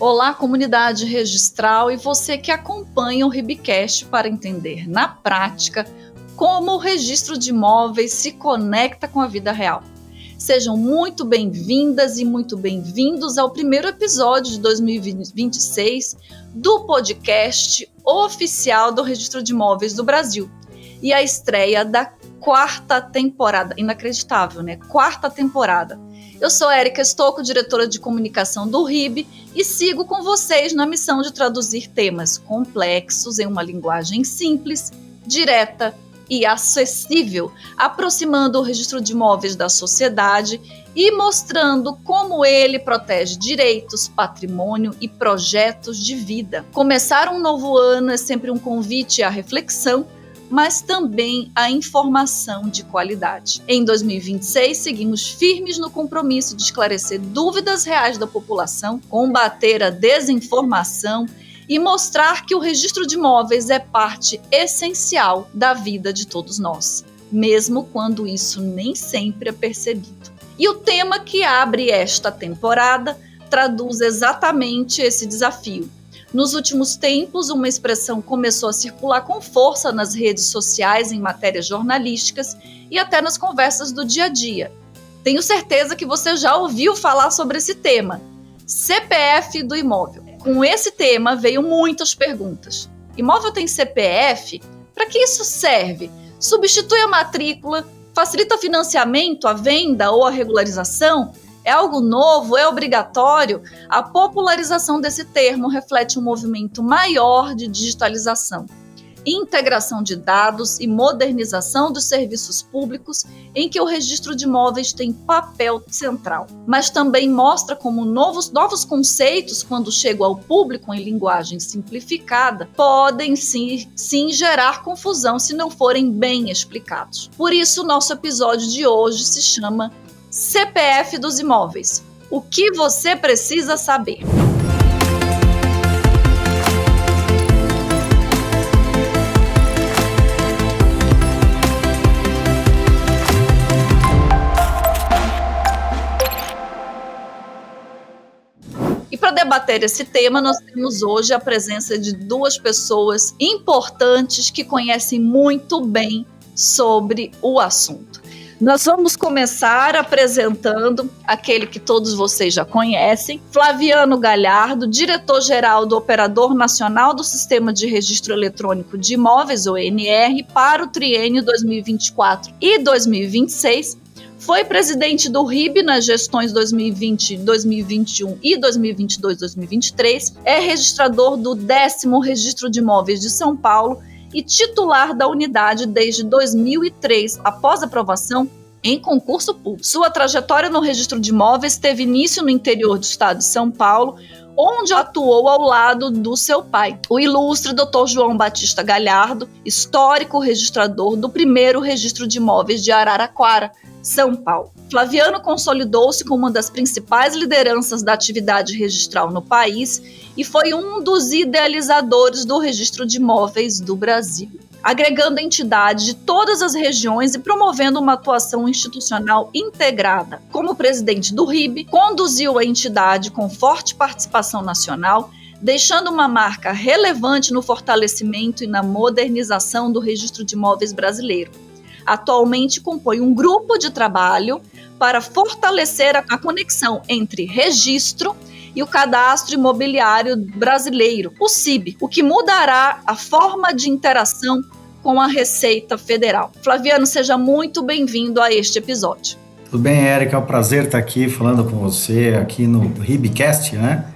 Olá, comunidade registral e você que acompanha o RIBcast para entender na prática como o registro de imóveis se conecta com a vida real. Sejam muito bem-vindas e muito bem-vindos ao primeiro episódio de 2026 do podcast oficial do Registro de Imóveis do Brasil e a estreia da quarta temporada. Inacreditável, né? Quarta temporada. Eu sou Érica Stocco, diretora de comunicação do RIB, e sigo com vocês na missão de traduzir temas complexos em uma linguagem simples, direta e acessível, aproximando o registro de imóveis da sociedade e mostrando como ele protege direitos, patrimônio e projetos de vida. Começar um novo ano é sempre um convite à reflexão, mas também a informação de qualidade. Em 2026, seguimos firmes no compromisso de esclarecer dúvidas reais da população, combater a desinformação e mostrar que o registro de imóveis é parte essencial da vida de todos nós, mesmo quando isso nem sempre é percebido. E o tema que abre esta temporada traduz exatamente esse desafio. Nos últimos tempos, uma expressão começou a circular com força nas redes sociais, em matérias jornalísticas e até nas conversas do dia a dia. Tenho certeza que você já ouviu falar sobre esse tema, CPF do imóvel. Com esse tema veio muitas perguntas. Imóvel tem CPF? Para que isso serve? Substitui a matrícula? Facilita financiamento, a venda ou a regularização? É algo novo? É obrigatório? A popularização desse termo reflete um movimento maior de digitalização, integração de dados e modernização dos serviços públicos em que o registro de imóveis tem papel central. Mas também mostra como novos conceitos, quando chegam ao público em linguagem simplificada, podem sim gerar confusão se não forem bem explicados. Por isso, nosso episódio de hoje se chama CPF dos imóveis. O que você precisa saber? E para debater esse tema, nós temos hoje a presença de duas pessoas importantes que conhecem muito bem sobre o assunto. Nós vamos começar apresentando aquele que todos vocês já conhecem, Flaviano Galhardo, diretor-geral do Operador Nacional do Sistema de Registro Eletrônico de Imóveis, ONR, para o triênio 2024 e 2026. Foi presidente do RIB nas gestões 2020, 2021 e 2022-2023. É registrador do 10º Registro de Imóveis de São Paulo e titular da unidade desde 2003, após aprovação em concurso público. Sua trajetória no registro de imóveis teve início no interior do estado de São Paulo, onde atuou ao lado do seu pai, o ilustre Dr. João Batista Galhardo, histórico registrador do primeiro registro de imóveis de Araraquara, São Paulo. Flaviano consolidou-se como uma das principais lideranças da atividade registral no país e foi um dos idealizadores do registro de imóveis do Brasil, agregando entidades de todas as regiões e promovendo uma atuação institucional integrada. Como presidente do RIB, conduziu a entidade com forte participação nacional, deixando uma marca relevante no fortalecimento e na modernização do registro de imóveis brasileiro. Atualmente compõe um grupo de trabalho para fortalecer a conexão entre registro e o Cadastro Imobiliário Brasileiro, o CIB, o que mudará a forma de interação com a Receita Federal. Flaviano, seja muito bem-vindo a este episódio. Tudo bem, Érica? É um prazer estar aqui falando com você aqui no RIBcast, né?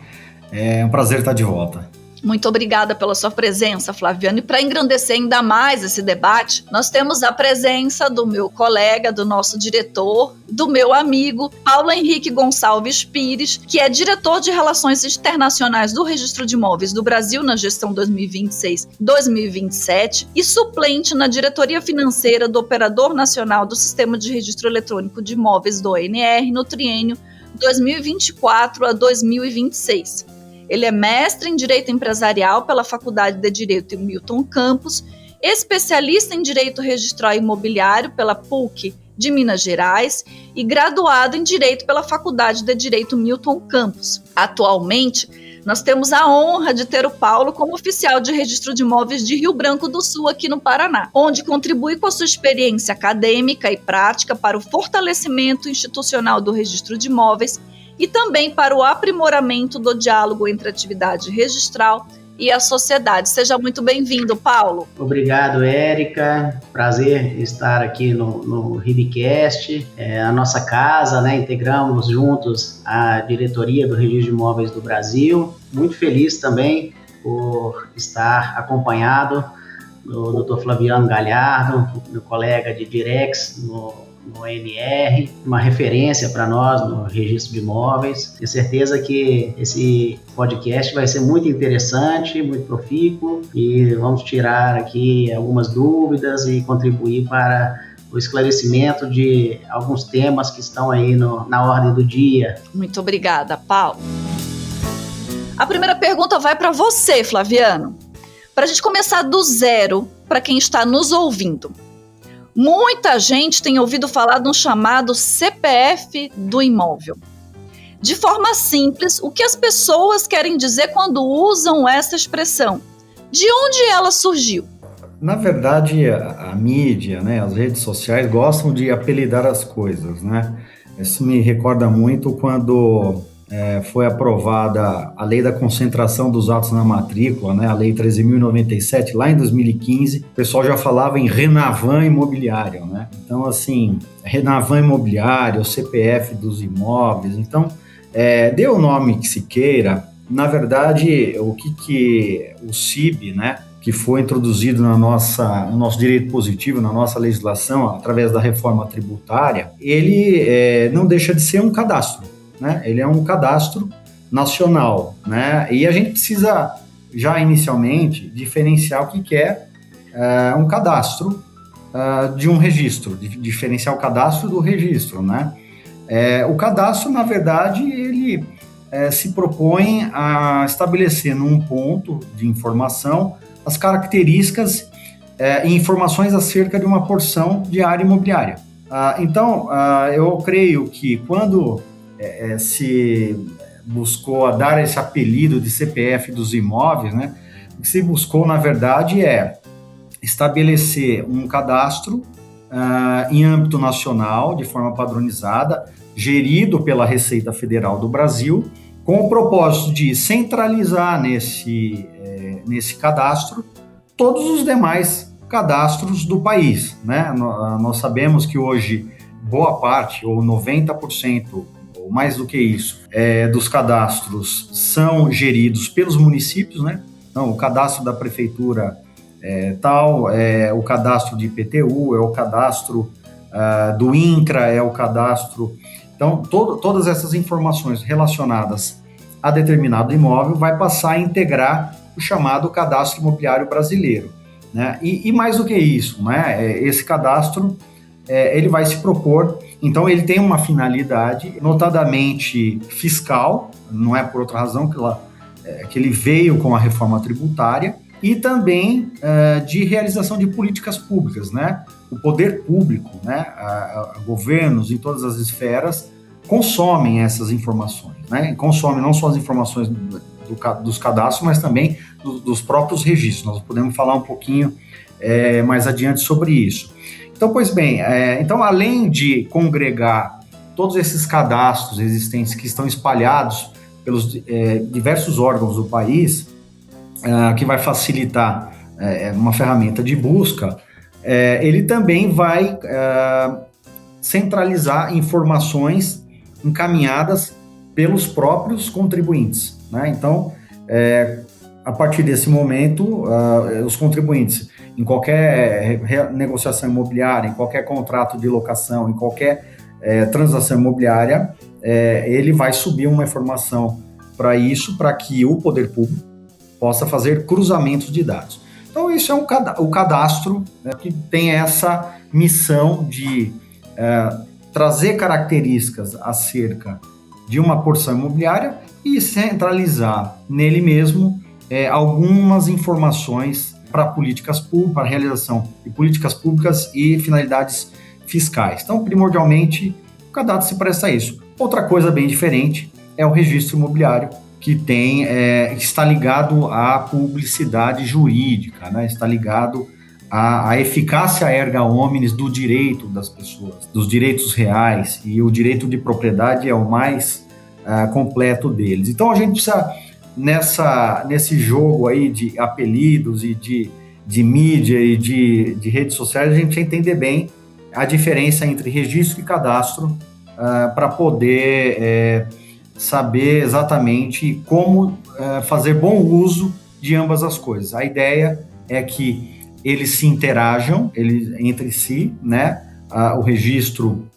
É um prazer estar de volta. Muito obrigada pela sua presença, Flaviano. E para engrandecer ainda mais esse debate, nós temos a presença do meu colega, do nosso diretor, do meu amigo, Paulo Henrique Gonçalves Pires, que é diretor de Relações Internacionais do Registro de Imóveis do Brasil na gestão 2026-2027 e suplente na diretoria financeira do Operador Nacional do Sistema de Registro Eletrônico de Imóveis do ONR no triênio 2024 a 2026. Ele é mestre em Direito Empresarial pela Faculdade de Direito Milton Campos, especialista em Direito Registral e Imobiliário pela PUC de Minas Gerais e graduado em Direito pela Faculdade de Direito Milton Campos. Atualmente, Nós temos a honra de ter o Paulo como oficial de registro de imóveis de Rio Branco do Sul, aqui no Paraná, onde contribui com a sua experiência acadêmica e prática para o fortalecimento institucional do registro de imóveis e também para o aprimoramento do diálogo entre a atividade registral e a sociedade. Seja muito bem-vindo, Paulo. Obrigado, Érica. Prazer estar aqui no RIBcast, a nossa casa, né? Integramos juntos a diretoria do Registro de Imóveis do Brasil. Muito feliz também por estar acompanhado do Dr. Flaviano Galhardo, meu colega de Direx no NR, uma referência para nós no registro de imóveis. Tenho certeza que esse podcast vai ser muito interessante, muito profícuo e vamos tirar aqui algumas dúvidas e contribuir para o esclarecimento de alguns temas que estão aí na ordem do dia. Muito obrigada, Paulo. A primeira pergunta vai para você, Flaviano. Para a gente começar do zero, para quem está nos ouvindo. Muita gente tem ouvido falar de um chamado CPF do imóvel. De forma simples, o que as pessoas querem dizer quando usam essa expressão? De onde ela surgiu? Na verdade, a mídia, né, as redes sociais gostam de apelidar as coisas, né? Isso me recorda muito quando foi aprovada a lei da concentração dos atos na matrícula, né, a lei 13.097, lá em 2015, o pessoal já falava em Renavan imobiliário, né? Então, assim, Renavan imobiliário, o CPF dos imóveis, então, dê o nome que se queira. Na verdade, o CIB, né, que foi introduzido no nosso direito positivo, na nossa legislação, através da reforma tributária, ele não deixa de ser um cadastro. Né? Ele é um cadastro nacional, né? E a gente precisa já inicialmente diferenciar o que é um cadastro de um registro, diferenciar o cadastro do registro, né? O cadastro, na verdade, ele se propõe a estabelecer num ponto de informação as características e informações acerca de uma porção de área imobiliária. Então, eu creio que quando se buscou dar esse apelido de CPF dos imóveis, né? O que se buscou, na verdade, é estabelecer um cadastro em âmbito nacional, de forma padronizada, gerido pela Receita Federal do Brasil, com o propósito de centralizar nesse cadastro todos os demais cadastros do país, né? Nós sabemos que hoje boa parte, ou 90%, mais do que isso, dos cadastros são geridos pelos municípios, né? Então, o cadastro da prefeitura o cadastro de IPTU, o cadastro do INCRA, o cadastro... Então, todas essas informações relacionadas a determinado imóvel vai passar a integrar o chamado cadastro imobiliário brasileiro, né? E mais do que isso, né? Esse cadastro, ele vai se propor. Então, ele tem uma finalidade, notadamente fiscal, não é por outra razão que ele veio com a reforma tributária, e também de realização de políticas públicas, né? O poder público, né? Governos em todas as esferas consomem essas informações, né? Consomem não só as informações dos cadastros, mas também dos próprios registros. Nós podemos falar um pouquinho mais adiante sobre isso. Então, pois bem, então, além de congregar todos esses cadastros existentes que estão espalhados pelos diversos órgãos do país, que vai facilitar uma ferramenta de busca, ele também vai centralizar informações encaminhadas pelos próprios contribuintes, né? Então, a partir desse momento, os contribuintes, em qualquer negociação imobiliária, em qualquer contrato de locação, em qualquer transação imobiliária, ele vai subir uma informação para isso, para que o poder público possa fazer cruzamentos de dados. Então, isso é o cadastro, né, que tem essa missão de trazer características acerca de uma porção imobiliária e centralizar nele mesmo algumas informações para políticas públicas, para a realização de políticas públicas e finalidades fiscais. Então, primordialmente, o cadastro se presta a isso. Outra coisa bem diferente é o registro imobiliário, que está ligado à publicidade jurídica, né? Está ligado à eficácia erga omnes do direito das pessoas, dos direitos reais, e o direito de propriedade é o mais completo deles. Então a gente precisa, nesse jogo aí de apelidos e de mídia e de redes sociais, a gente precisa entender bem a diferença entre registro e cadastro para poder saber exatamente como fazer bom uso de ambas as coisas. A ideia é que eles se interajam entre si, né? O registro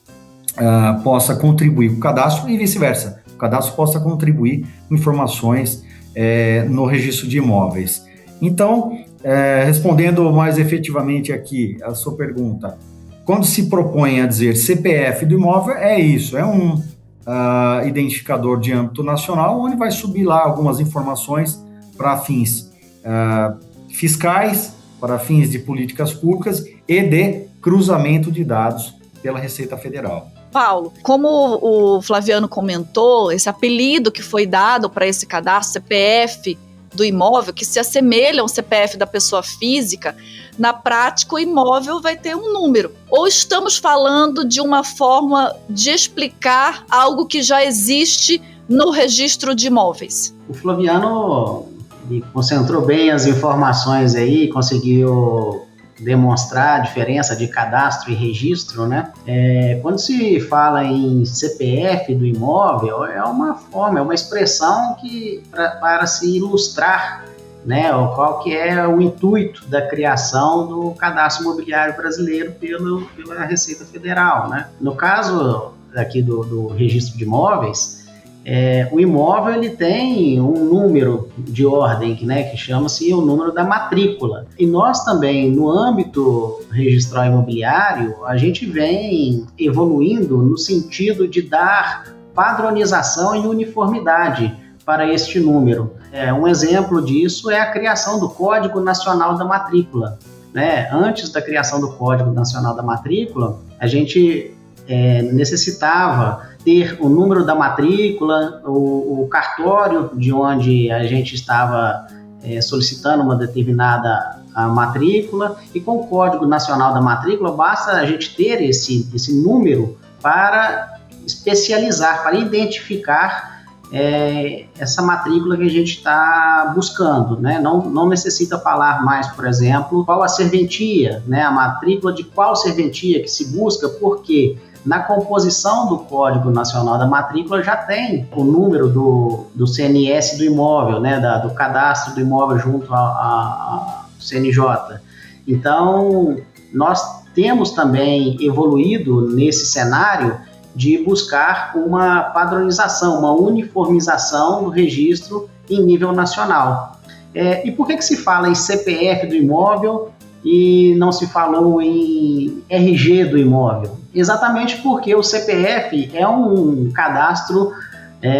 possa contribuir com o cadastro e vice-versa. O cadastro possa contribuir com informações no registro de imóveis. Então, respondendo mais efetivamente aqui a sua pergunta, quando se propõe a dizer CPF do imóvel, é isso, é um identificador de âmbito nacional, onde vai subir lá algumas informações para fins fiscais, para fins de políticas públicas e de cruzamento de dados pela Receita Federal. Paulo, como o Flaviano comentou, esse apelido que foi dado para esse cadastro CPF do imóvel, que se assemelha ao CPF da pessoa física, na prática o imóvel vai ter um número. Ou estamos falando de uma forma de explicar algo que já existe no registro de imóveis? O Flaviano concentrou bem as informações aí, conseguiu demonstrar a diferença de cadastro e registro, né? Quando se fala em CPF do imóvel, é uma expressão para se ilustrar, né, qual que é o intuito da criação do cadastro imobiliário brasileiro pela Receita Federal, né? No caso aqui do registro de imóveis, o imóvel ele tem um número de ordem, né, que chama-se o número da matrícula. E nós também, no âmbito registral imobiliário, a gente vem evoluindo no sentido de dar padronização e uniformidade para este número. Um exemplo disso é a criação do Código Nacional da Matrícula, né? Antes da criação do Código Nacional da Matrícula, a gente necessitava ter o número da matrícula, o cartório de onde a gente estava solicitando uma determinada matrícula, e com o Código Nacional da Matrícula basta a gente ter esse número para especializar, para identificar essa matrícula que a gente está buscando, né? Não necessita falar mais, por exemplo, qual a serventia, né? A matrícula de qual serventia que se busca, porque na composição do Código Nacional da Matrícula já tem o número do CNS do imóvel, né? Do cadastro do imóvel junto ao CNJ. Então, nós temos também evoluído nesse cenário de buscar uma padronização, uma uniformização do registro em nível nacional. E por que se fala em CPF do imóvel e não se falou em RG do imóvel? Exatamente porque o CPF é um cadastro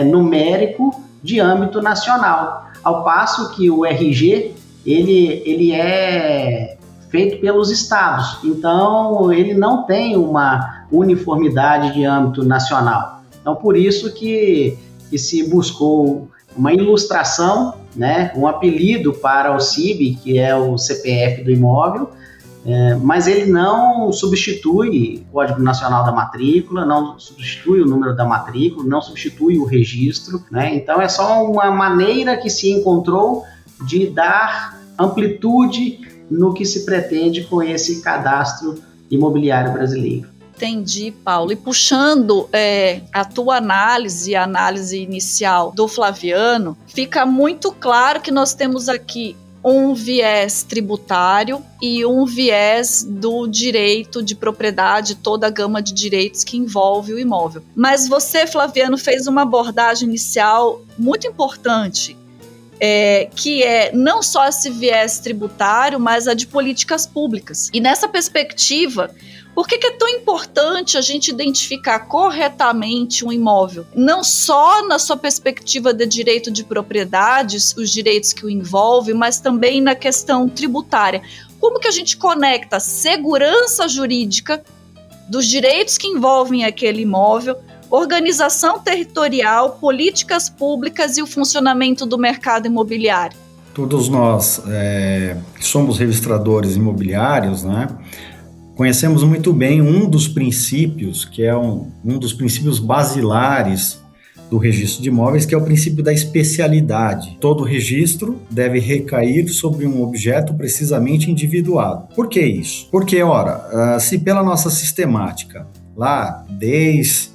numérico de âmbito nacional, ao passo que o RG ele é feito pelos estados, então ele não tem uma uniformidade de âmbito nacional. Então, por isso que se buscou uma ilustração, né, um apelido para o CIB, que é o CPF do imóvel, mas ele não substitui o Código Nacional da Matrícula, não substitui o número da matrícula, não substitui o registro, né? Então, é só uma maneira que se encontrou de dar amplitude no que se pretende com esse cadastro imobiliário brasileiro. Entendi, Paulo. E puxando a tua análise, a análise inicial do Flaviano, fica muito claro que nós temos aqui um viés tributário e um viés do direito de propriedade, toda a gama de direitos que envolve o imóvel. Mas você, Flaviano, fez uma abordagem inicial muito importante, que é não só esse viés tributário, mas a de políticas públicas. E nessa perspectiva, por que é tão importante a gente identificar corretamente um imóvel? Não só na sua perspectiva de direito de propriedade, os direitos que o envolvem, mas também na questão tributária. Como que a gente conecta a segurança jurídica dos direitos que envolvem aquele imóvel organização territorial, políticas públicas e o funcionamento do mercado imobiliário? Todos nós que somos registradores imobiliários, né, conhecemos muito bem um dos princípios, que é um dos princípios basilares do registro de imóveis, que é o princípio da especialidade. Todo registro deve recair sobre um objeto precisamente individuado. Por que isso? Porque, se pela nossa sistemática, lá desde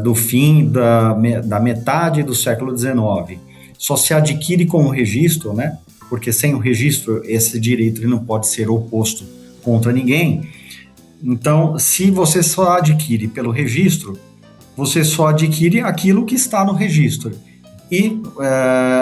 do fim da metade do século XIX, só se adquire com o registro, né? Porque sem o registro esse direito ele não pode ser oposto contra ninguém. Então, se você só adquire pelo registro, você só adquire aquilo que está no registro. E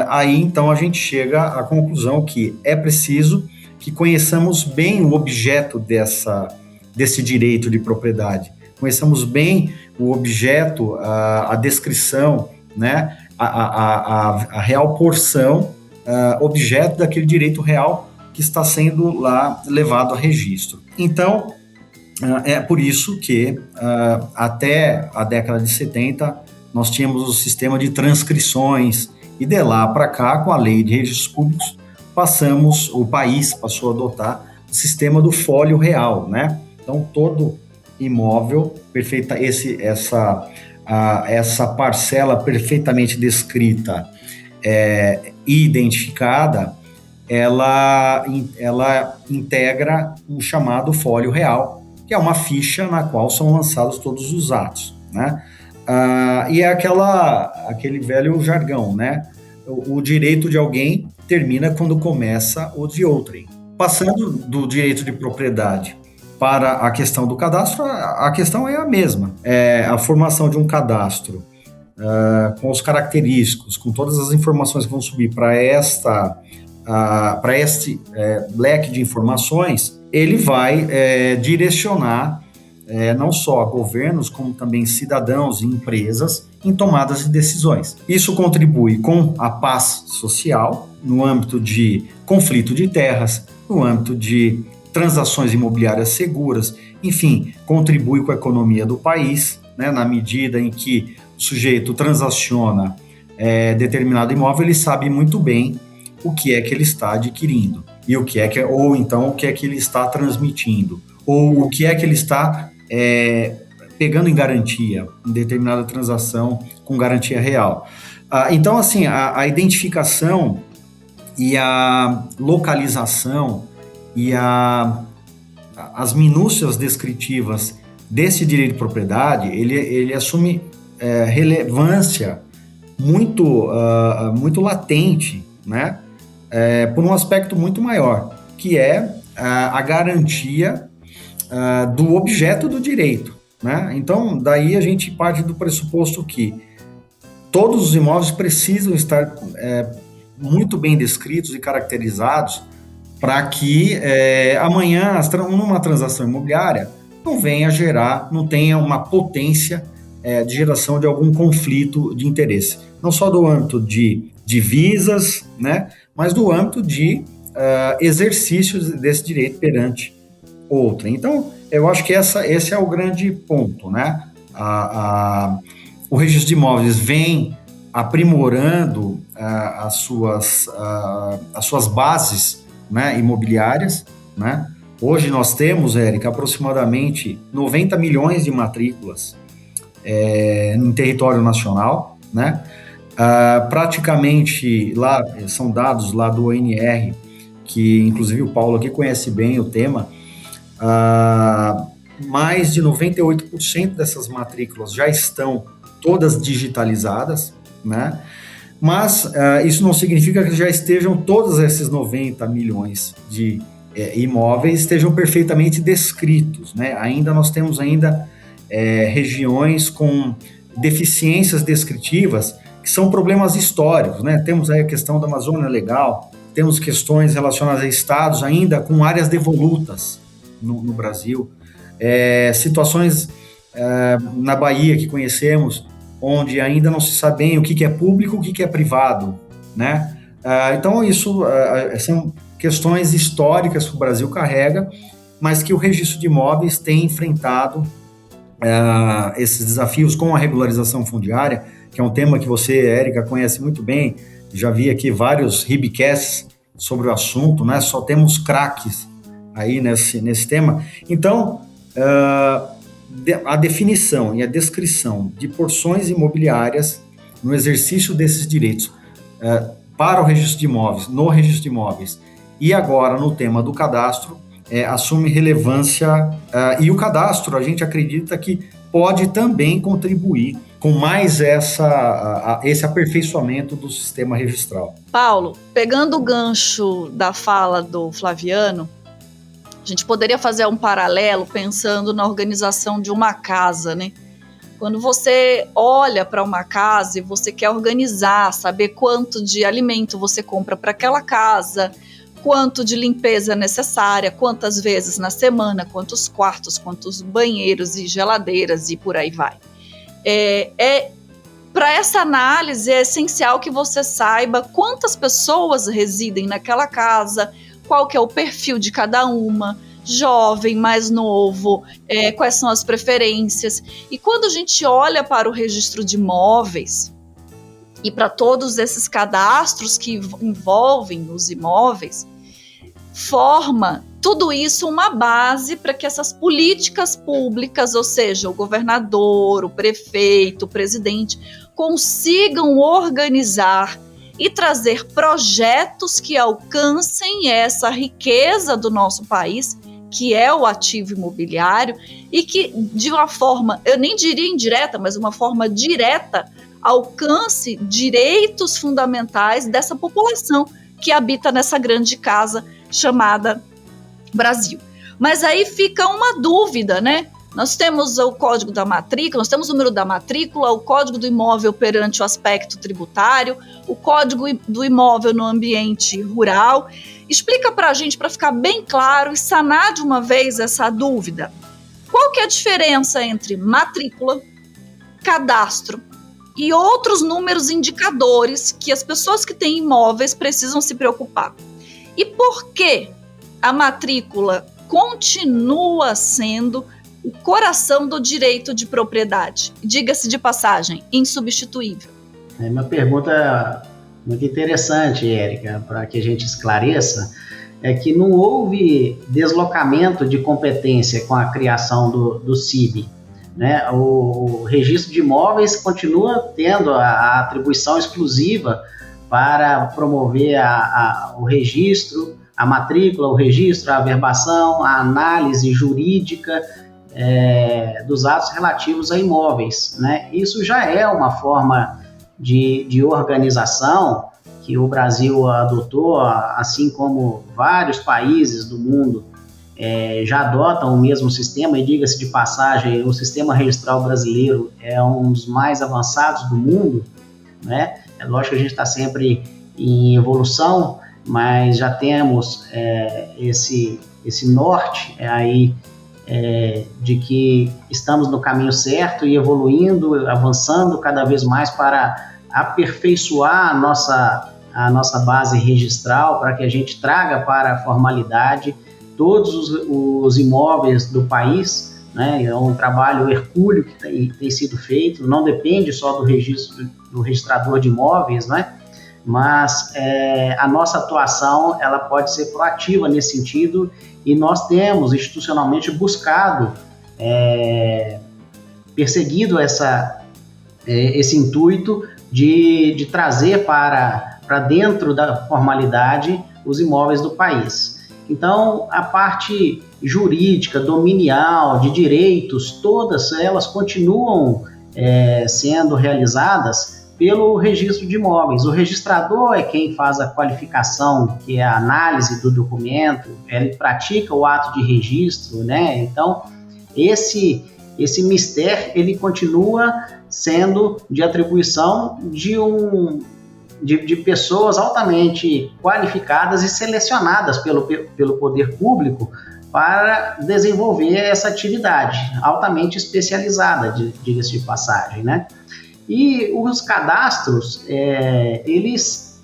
aí, então, a gente chega à conclusão que é preciso que conheçamos bem o objeto desse direito de propriedade. Conheçamos bem o objeto, a descrição, né, a real porção, objeto daquele direito real que está sendo lá levado a registro. Então, é por isso que até a década de 70 nós tínhamos o sistema de transcrições e de lá para cá, com a lei de registros públicos, o país passou a adotar o sistema do folio real, né? Então todo imóvel, essa parcela perfeitamente descrita e identificada, ela integra o chamado folio real, que é uma ficha na qual são lançados todos os atos, né? E é aquele velho jargão, né? O direito de alguém termina quando começa o de outrem. Passando do direito de propriedade para a questão do cadastro, a questão é a mesma. A formação de um cadastro com os característicos, com todas as informações que vão subir para este leque de informações, ele vai direcionar não só governos, como também cidadãos e empresas em tomadas de decisões. Isso contribui com a paz social, no âmbito de conflito de terras, no âmbito de transações imobiliárias seguras, enfim, contribui com a economia do país, né, na medida em que o sujeito transaciona determinado imóvel, ele sabe muito bem o que é que ele está adquirindo, e ou então o que é que ele está transmitindo, ou o que é que ele está pegando em garantia, em determinada transação com garantia real. Então, assim, a identificação e a localização e as minúcias descritivas desse direito de propriedade, ele assume relevância muito latente, né? Por um aspecto muito maior, que é a garantia do objeto do direito, né? Então, daí a gente parte do pressuposto que todos os imóveis precisam estar muito bem descritos e caracterizados para que amanhã, numa transação imobiliária, não tenha uma potência de geração de algum conflito de interesse. Não só do âmbito de divisas, né, mas do âmbito de exercícios desse direito perante outra. Então, eu acho que esse é o grande ponto, né? O registro de imóveis vem aprimorando as suas bases, né, imobiliárias, né? Hoje nós temos, Érica, aproximadamente 90 milhões de matrículas em território nacional, né? Praticamente, lá são dados lá do ONR, que inclusive o Paulo aqui conhece bem o tema, mais de 98% dessas matrículas já estão todas digitalizadas, né? Mas isso não significa que já estejam todos esses 90 milhões de imóveis estejam perfeitamente descritos, né? Nós temos regiões com deficiências descritivas que são problemas históricos, né? Temos aí a questão da Amazônia Legal, temos questões relacionadas a estados ainda com áreas devolutas no Brasil, situações na Bahia que conhecemos, onde ainda não se sabe bem o que é público, o que é privado, né? Então, isso são questões históricas que o Brasil carrega, mas que o registro de imóveis tem enfrentado esses desafios com a regularização fundiária, que é um tema que você, Érica, conhece muito bem. Já vi aqui vários Hibcasts sobre o assunto, né? Só temos craques aí nesse tema. Então, a definição e a descrição de porções imobiliárias no exercício desses direitos para o registro de imóveis, no registro de imóveis, e agora no tema do cadastro, assume relevância, e o cadastro, a gente acredita que pode também contribuir com mais esse aperfeiçoamento do sistema registral. Paulo, pegando o gancho da fala do Flaviano, a gente poderia fazer um paralelo pensando na organização de uma casa, né? Quando você olha para uma casa e você quer organizar, saber quanto de alimento você compra para aquela casa, quanto de limpeza é necessária, quantas vezes na semana, quantos quartos, quantos banheiros e geladeiras e por aí vai. Para essa análise é essencial que você saiba quantas pessoas residem naquela casa, qual que é o perfil de cada uma, jovem, mais novo, quais são as preferências. E quando a gente olha para o registro de imóveis e para todos esses cadastros que envolvem os imóveis, forma tudo isso uma base para que essas políticas públicas, ou seja, o governador, o prefeito, o presidente, consigam organizar e trazer projetos que alcancem essa riqueza do nosso país, que é o ativo imobiliário, e que de uma forma, eu nem diria indireta, mas uma forma direta, alcance direitos fundamentais dessa população que habita nessa grande casa chamada Brasil. Mas aí fica uma dúvida, né? Nós temos o código da matrícula, nós temos o número da matrícula, o código do imóvel perante o aspecto tributário, o código do imóvel no ambiente rural. Explica para a gente, para ficar bem claro e sanar de uma vez essa dúvida. Qual que é a diferença entre matrícula, cadastro e outros números indicadores que as pessoas que têm imóveis precisam se preocupar? E por que a matrícula continua sendo o coração do direito de propriedade? Diga-se de passagem, insubstituível. É uma pergunta muito interessante, Érica, para que a gente esclareça, é que não houve deslocamento de competência com a criação do CIB. Né? O registro de imóveis continua tendo a atribuição exclusiva para promover o registro, a matrícula, o registro, a averbação, a análise jurídica dos atos relativos a imóveis. Né? Isso já é uma forma de organização que o Brasil adotou, assim como vários países do mundo já adotam o mesmo sistema, e diga-se de passagem, o sistema registral brasileiro é um dos mais avançados do mundo, né? É lógico que a gente está sempre em evolução, mas já temos esse norte aí de que estamos no caminho certo e evoluindo, avançando cada vez mais para aperfeiçoar a nossa base registral, para que a gente traga para a formalidade todos os imóveis do país, né? É um trabalho hercúleo que tem sido feito, não depende só do registro do registrador de imóveis, né? Mas a nossa atuação ela pode ser proativa nesse sentido, e nós temos institucionalmente buscado, perseguido esse intuito de trazer para dentro da formalidade os imóveis do país. Então, a parte jurídica, dominial, de direitos, todas elas continuam sendo realizadas pelo registro de imóveis. O registrador é quem faz a qualificação, que é a análise do documento, ele pratica o ato de registro, né? Então, esse mistério, ele continua sendo de atribuição de pessoas altamente qualificadas e selecionadas pelo poder público para desenvolver essa atividade altamente especializada, diga-se de passagem, né? E os cadastros, eles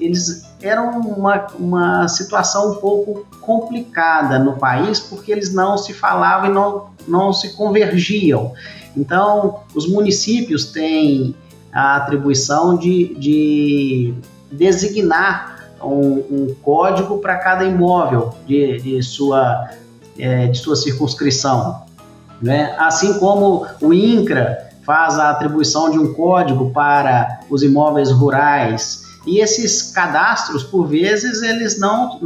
era uma situação um pouco complicada no país, porque eles não se falavam e não se convergiam. Então, os municípios têm a atribuição de designar um código para cada imóvel de sua circunscrição, né? Assim como o INCRA faz a atribuição de um código para os imóveis rurais, e esses cadastros, por vezes, eles não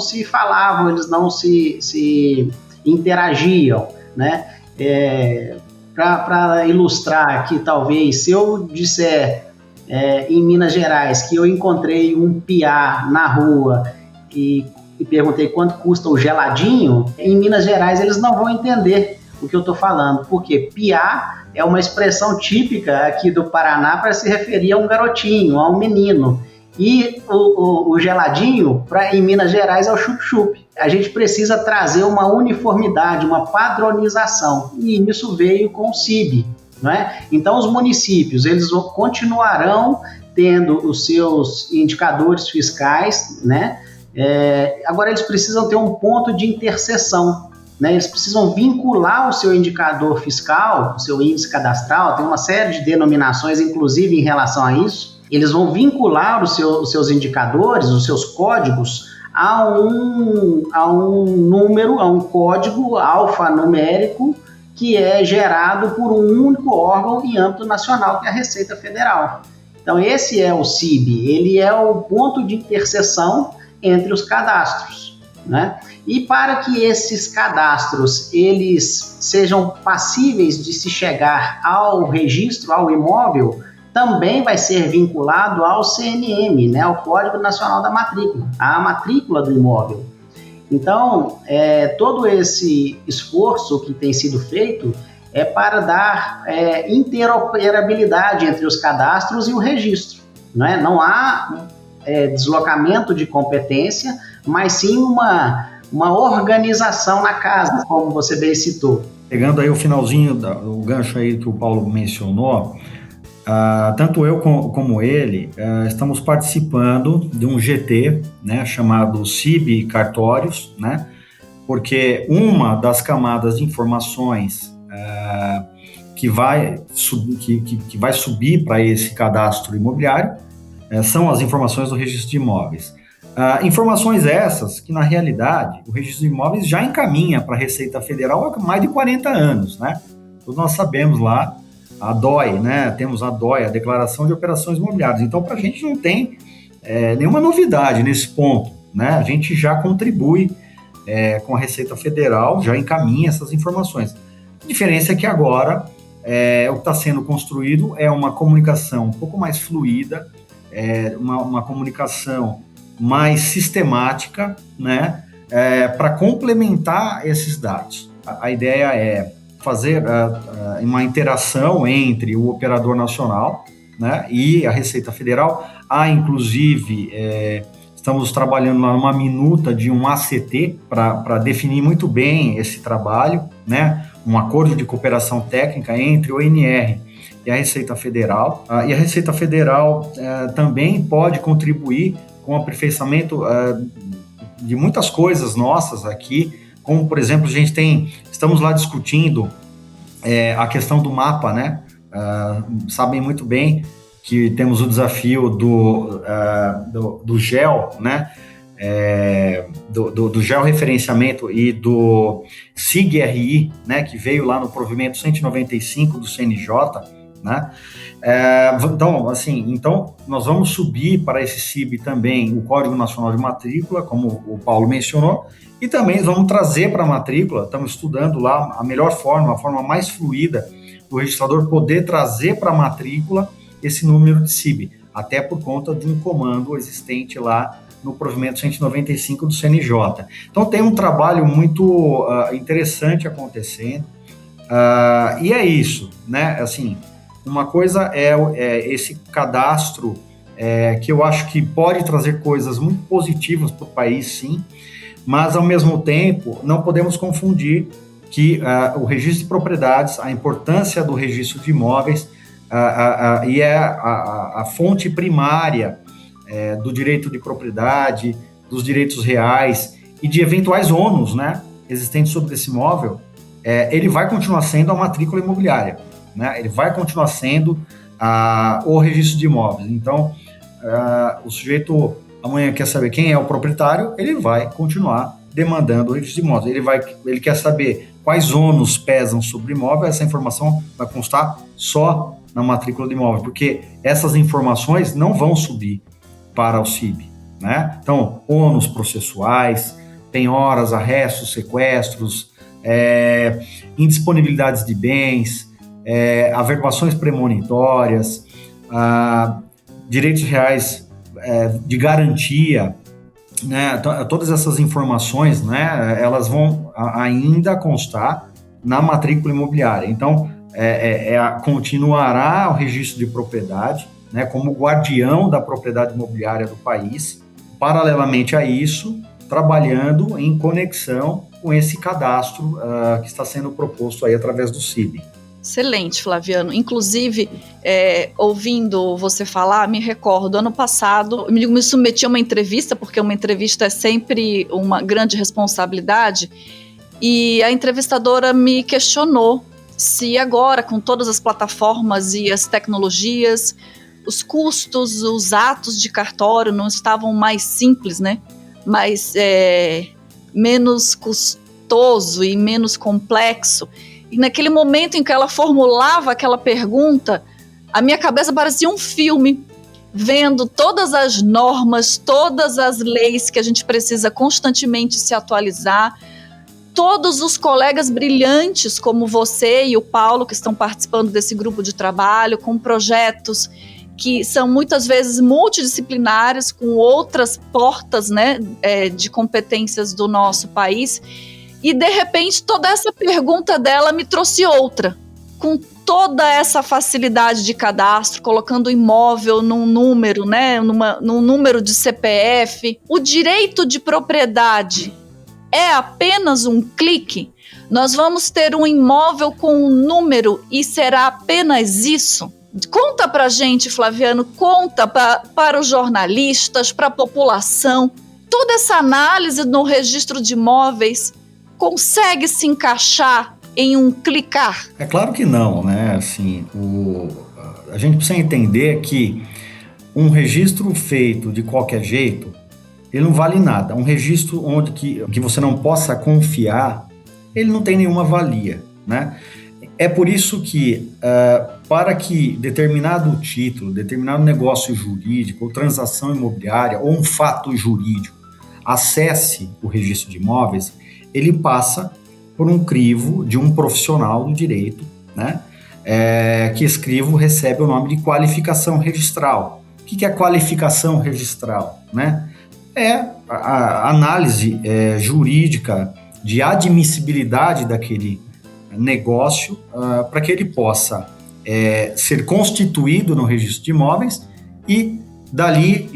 se falavam, eles não se interagiam, né? Para ilustrar aqui, talvez, se eu disser em Minas Gerais que eu encontrei um piá na rua e perguntei quanto custa o geladinho, em Minas Gerais eles não vão entender o que eu estou falando, porque piá é uma expressão típica aqui do Paraná para se referir a um garotinho, a um menino. E o geladinho, em Minas Gerais, é o chup-chup. A gente precisa trazer uma uniformidade, uma padronização, e isso veio com o CIB, né? Então, os municípios, eles continuarão tendo os seus indicadores fiscais, né? Agora, eles precisam ter um ponto de interseção, né? Eles precisam vincular o seu indicador fiscal, o seu índice cadastral, tem uma série de denominações, inclusive, em relação a isso. Eles vão vincular os seus indicadores, os seus códigos, a um número, a um código alfanumérico que é gerado por um único órgão em âmbito nacional, que é a Receita Federal. Então, esse é o CIB, ele é o ponto de interseção entre os cadastros, né? E para que esses cadastros eles sejam passíveis de se chegar ao registro, ao imóvel, também vai ser vinculado ao CNM, né, ao Código Nacional da Matrícula, à matrícula do imóvel. Então, todo esse esforço que tem sido feito é para dar interoperabilidade entre os cadastros e o registro, né? Não há deslocamento de competência, mas sim uma organização na casa, como você bem citou. Pegando aí o finalzinho, o gancho aí que o Paulo mencionou, tanto eu como ele estamos participando de um GT, né, chamado CIB Cartórios, né, porque uma das camadas de informações que vai subir para esse cadastro imobiliário são as informações do registro de imóveis. Informações essas que, na realidade, o registro de imóveis já encaminha para a Receita Federal há mais de 40 anos, né? Todos nós sabemos lá, a DOI, né? Temos a DOI, a Declaração de Operações Imobiliárias. Então, para a gente não tem nenhuma novidade nesse ponto, né? A gente já contribui com a Receita Federal, já encaminha essas informações. A diferença é que agora o que está sendo construído é uma comunicação um pouco mais fluida, uma comunicação mais sistemática, né? Para complementar esses dados. A ideia é fazer uma interação entre o operador nacional, né, e a Receita Federal. Inclusive, estamos trabalhando lá numa minuta de um ACT para definir muito bem esse trabalho, né, um acordo de cooperação técnica entre o ONR e a Receita Federal. E a Receita Federal também pode contribuir com o aperfeiçoamento de muitas coisas nossas aqui, como, por exemplo, estamos lá discutindo a questão do mapa, né? Sabem muito bem que temos o desafio do GEO, né? Do georreferenciamento e do SIG-RI, né? Que veio lá no provimento 195 do CNJ, né? Então, nós vamos subir para esse CIB também o Código Nacional de Matrícula, como o Paulo mencionou, e também vamos trazer para a matrícula, estamos estudando lá a melhor forma, a forma mais fluida do registrador poder trazer para a matrícula esse número de CIB, até por conta de um comando existente lá no provimento 195 do CNJ. Então, tem um trabalho muito interessante acontecendo, e é isso, né? Assim, uma coisa é esse cadastro que eu acho que pode trazer coisas muito positivas para o país, sim, mas, ao mesmo tempo, não podemos confundir que o registro de propriedades, a importância do registro de imóveis e a fonte primária do direito de propriedade, dos direitos reais e de eventuais ônus, né, existentes sobre esse imóvel, ele vai continuar sendo a matrícula imobiliária, né? Ele vai continuar sendo o registro de imóveis. Então, o sujeito amanhã quer saber quem é o proprietário, ele vai continuar demandando o registro de imóveis. Ele quer saber quais ônus pesam sobre o imóvel, essa informação vai constar só na matrícula do imóvel, porque essas informações não vão subir para o CIB, né? Então, ônus processuais, penhoras, arrestos, sequestros, indisponibilidades de bens, averbações premonitórias, direitos reais de garantia, né? Todas essas informações, né, elas vão ainda constar na matrícula imobiliária. Então, continuará o registro de propriedade, né, como guardião da propriedade imobiliária do país, paralelamente a isso, trabalhando em conexão com esse cadastro que está sendo proposto aí através do CIB. Excelente, Flaviano. Inclusive, ouvindo você falar, me recordo, ano passado, eu me submeti a uma entrevista, porque uma entrevista é sempre uma grande responsabilidade, e a entrevistadora me questionou se agora, com todas as plataformas e as tecnologias, os custos, os atos de cartório não estavam mais simples, né? Mas menos custoso e menos complexo. E naquele momento em que ela formulava aquela pergunta, a minha cabeça parecia um filme, vendo todas as normas, todas as leis que a gente precisa constantemente se atualizar, todos os colegas brilhantes como você e o Paulo, que estão participando desse grupo de trabalho, com projetos que são muitas vezes multidisciplinares, com outras portas, né, de competências do nosso país. E, de repente, toda essa pergunta dela me trouxe outra, com toda essa facilidade de cadastro, colocando o imóvel num número, né, num número de CPF. O direito de propriedade é apenas um clique? Nós vamos ter um imóvel com um número e será apenas isso? Conta pra gente, Flaviano, conta para os jornalistas, para a população. Toda essa análise no registro de imóveis consegue se encaixar em um clicar? É claro que não, né? Assim, a gente precisa entender que um registro feito de qualquer jeito, ele não vale nada. Um registro onde que você não possa confiar, ele não tem nenhuma valia, né? É por isso que, para que determinado título, determinado negócio jurídico, ou transação imobiliária, ou um fato jurídico, acesse o registro de imóveis, ele passa por um crivo de um profissional do direito, né? Que esse crivo recebe o nome de qualificação registral. O que é qualificação registral, né? É a análise jurídica de admissibilidade daquele negócio para que ele possa ser constituído no registro de imóveis e dali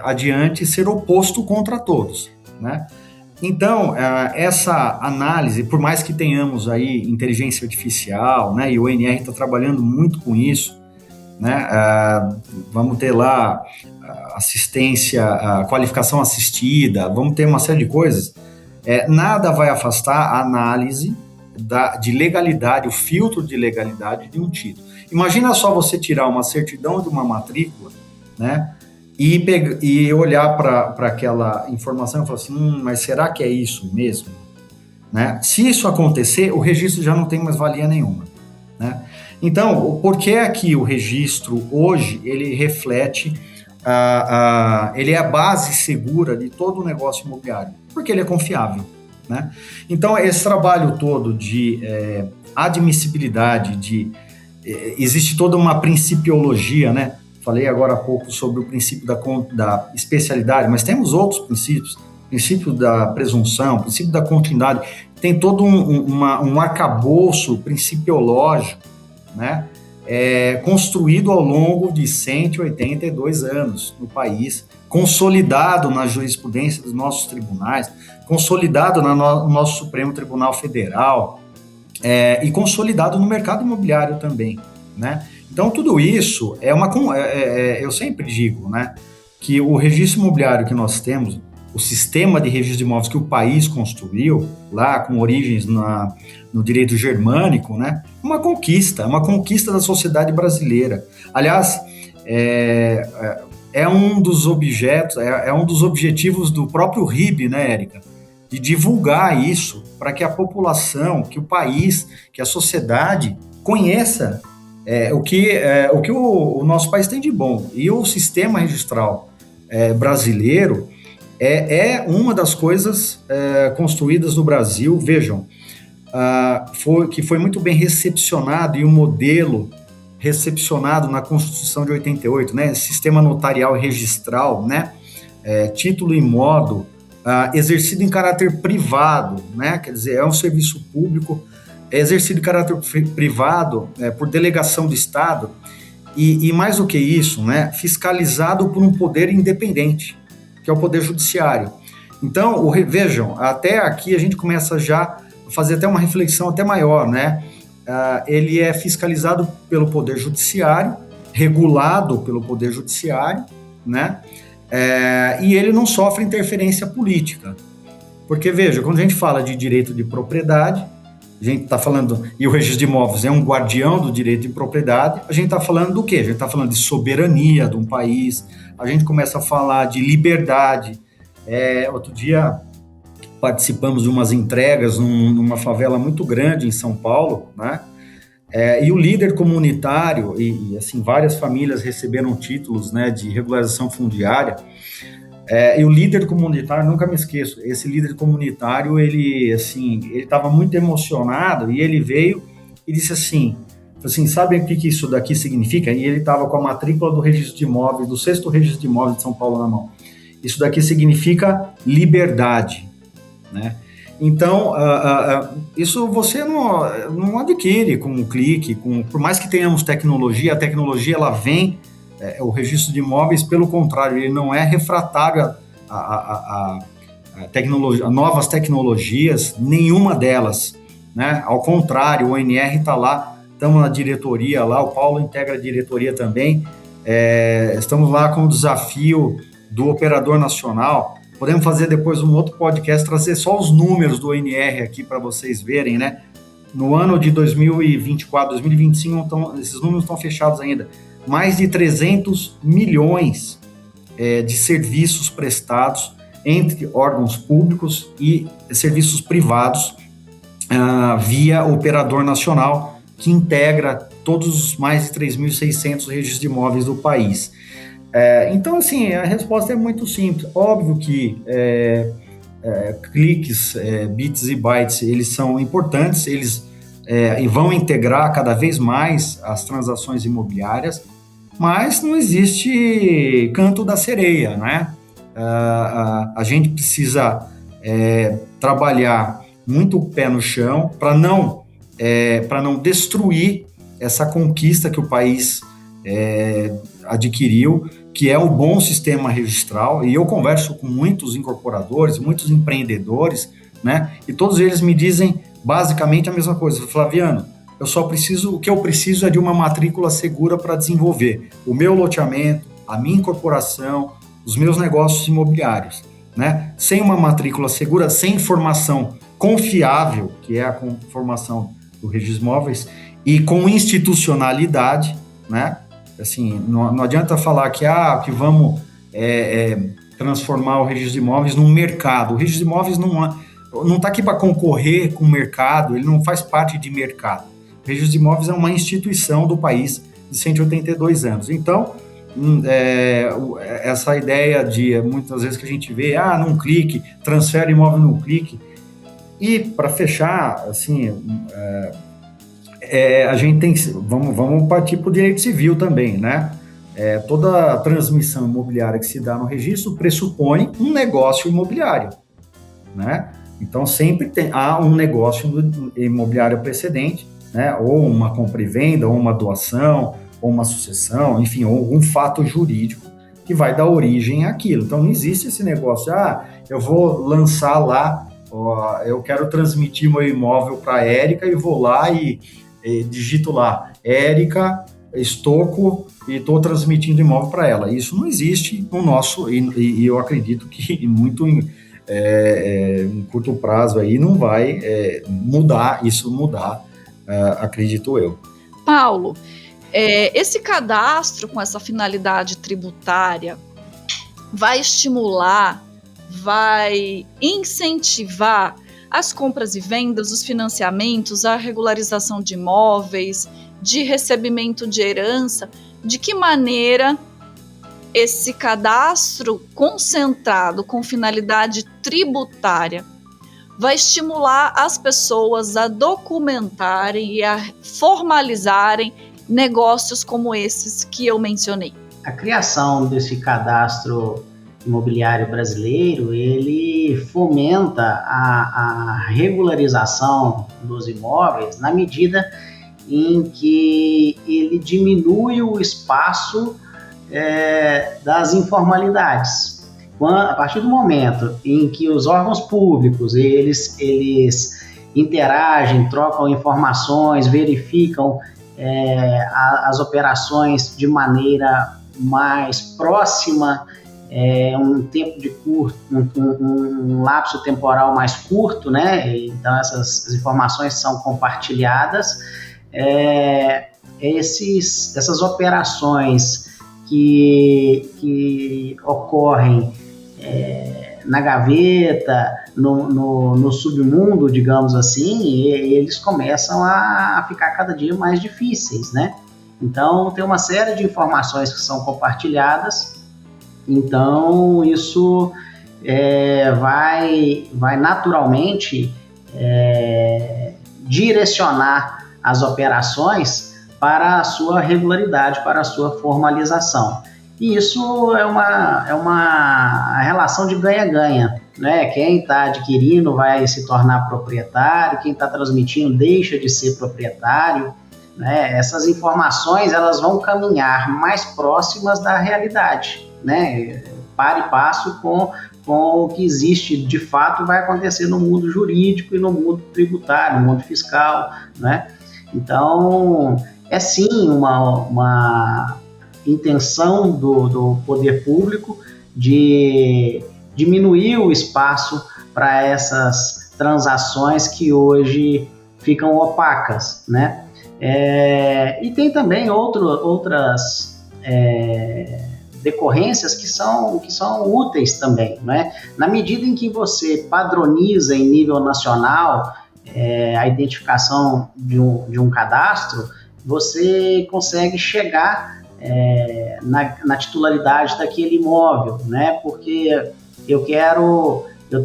adiante ser oposto contra todos, né? Então, essa análise, por mais que tenhamos aí inteligência artificial, né, e o ONR está trabalhando muito com isso, né, vamos ter lá assistência, qualificação assistida, vamos ter uma série de coisas, nada vai afastar a análise de legalidade, o filtro de legalidade de um título. Imagina só você tirar uma certidão de uma matrícula, né, e olhar para aquela informação e falar assim, mas será que é isso mesmo? Né? Se isso acontecer, o registro já não tem mais valia nenhuma, né? Então, por que é que o registro hoje, ele reflete, ele é a base segura de todo o negócio imobiliário? Porque ele é confiável, né? Então, esse trabalho todo de admissibilidade, existe toda uma principiologia, né? Falei agora há pouco sobre o princípio da especialidade, mas temos outros princípios, princípio da presunção, princípio da continuidade, tem todo um arcabouço principiológico, né, construído ao longo de 182 anos no país, consolidado na jurisprudência dos nossos tribunais, consolidado no nosso Supremo Tribunal Federal e consolidado no mercado imobiliário também, né? Então, tudo isso eu sempre digo, né? que o registro imobiliário que nós temos, o sistema de registro de imóveis que o país construiu, lá com origens no direito germânico, né? Uma conquista da sociedade brasileira. Aliás, é um dos objetos, é um dos objetivos do próprio RIB, né, Érica? De divulgar isso para que a população, que o país, que a sociedade conheça o que o nosso país tem de bom. E o sistema registral brasileiro é uma das coisas construídas no Brasil, vejam, que foi muito bem recepcionado, e o modelo recepcionado na Constituição de 88, né? Sistema notarial e registral, né? Título e modo, exercido em caráter privado, né? Quer dizer, é um serviço público, exercido em caráter privado por delegação do Estado, e mais do que isso, né? Fiscalizado por um poder independente, que é o Poder Judiciário. Então, vejam, até aqui a gente começa já a fazer até uma reflexão até maior, né? Ele é fiscalizado pelo Poder Judiciário, regulado pelo Poder Judiciário, né? E ele não sofre interferência política. Porque, veja, quando a gente fala de direito de propriedade, a gente está falando, e o registro de imóveis é um guardião do direito de propriedade, a gente está falando do quê? A gente está falando de soberania de um país, a gente começa a falar de liberdade. Outro dia participamos de umas entregas numa favela muito grande em São Paulo, né? E o líder comunitário, e assim, várias famílias receberam títulos, né, de regularização fundiária, e o líder comunitário, nunca me esqueço, esse líder comunitário, ele estava muito emocionado, e ele veio e disse assim, sabe o que isso daqui significa? E ele estava com a matrícula do registro de imóveis, do 6º registro de imóveis de São Paulo na mão. Isso daqui significa liberdade, né? Então, isso você não adquire com um clique, por mais que tenhamos tecnologia, a tecnologia ela vem, o registro de imóveis, pelo contrário, ele não é refratário a novas tecnologias, nenhuma delas, né? Ao contrário, o ONR está lá, estamos na diretoria lá, o Paulo integra a diretoria também, estamos lá com o desafio do operador nacional. Podemos fazer depois um outro podcast, trazer só os números do ONR aqui para vocês verem, né? No ano de 2024, 2025, esses números estão fechados ainda. Mais de 300 milhões de serviços prestados entre órgãos públicos e serviços privados via operador nacional, que integra todos os mais de 3.600 registros de imóveis do país. Então, assim, a resposta é muito simples. Óbvio que cliques, bits e bytes, eles são importantes, eles vão integrar cada vez mais as transações imobiliárias, mas não existe canto da sereia, né? A gente precisa trabalhar muito o pé no chão para não destruir essa conquista que o país adquiriu, que é o bom sistema registral. E eu converso com muitos incorporadores, muitos empreendedores, né? E todos eles me dizem basicamente a mesma coisa. Flaviano, o que eu preciso é de uma matrícula segura para desenvolver o meu loteamento, a minha incorporação, os meus negócios imobiliários, né? Sem uma matrícula segura, sem informação confiável, que é a informação do registro de imóveis, e com institucionalidade, né? Assim, não adianta falar que vamos transformar o registro de imóveis num mercado. O registro de imóveis não está aqui para concorrer com o mercado, ele não faz parte de mercado. O registro de imóveis é uma instituição do país de 182 anos. Então, essa ideia de, muitas vezes que a gente vê, num clique, transfere imóvel num clique. E, para fechar, assim, a gente tem que... Vamos partir para o direito civil também, né? Toda a transmissão imobiliária que se dá no registro pressupõe um negócio imobiliário, né? Então, sempre há um negócio imobiliário precedente, né? Ou uma compra e venda, ou uma doação, ou uma sucessão, enfim, ou algum fato jurídico que vai dar origem àquilo. Então, não existe esse negócio, eu vou lançar lá, eu quero transmitir meu imóvel para a Érica e vou lá e digito lá, Érica Estocco, e estou transmitindo imóvel para ela. Isso não existe no nosso, e eu acredito que muito em curto prazo aí não vai mudar, acredito eu. Paulo, esse cadastro com essa finalidade tributária vai estimular, vai incentivar as compras e vendas, os financiamentos, a regularização de imóveis, de recebimento de herança. De que maneira esse cadastro concentrado com finalidade tributária vai estimular as pessoas a documentarem e a formalizarem negócios como esses que eu mencionei? A criação desse cadastro imobiliário brasileiro, ele fomenta a regularização dos imóveis na medida em que ele diminui o espaço das informalidades. A partir do momento em que os órgãos públicos eles interagem, trocam informações, verificam as operações de maneira mais próxima, um tempo de curto, um lapso temporal mais curto, né? Então essas informações são compartilhadas. Essas operações que ocorrem na gaveta, no submundo, digamos assim, eles começam a ficar cada dia mais difíceis, né? Então, tem uma série de informações que são compartilhadas, então isso vai naturalmente direcionar as operações para a sua regularidade, para a sua formalização. E isso é uma relação de ganha-ganha, né? Quem está adquirindo vai se tornar proprietário, quem está transmitindo deixa de ser proprietário, né? Essas informações elas vão caminhar mais próximas da realidade, né? Par e passo com o que existe de fato vai acontecer no mundo jurídico e no mundo tributário, no mundo fiscal, né? Então, é sim uma intenção do poder público de diminuir o espaço para essas transações que hoje ficam opacas, né? E tem também outras decorrências que são úteis também, né? Na medida em que você padroniza em nível nacional a identificação de um cadastro, você consegue chegar na titularidade daquele imóvel, né? Porque eu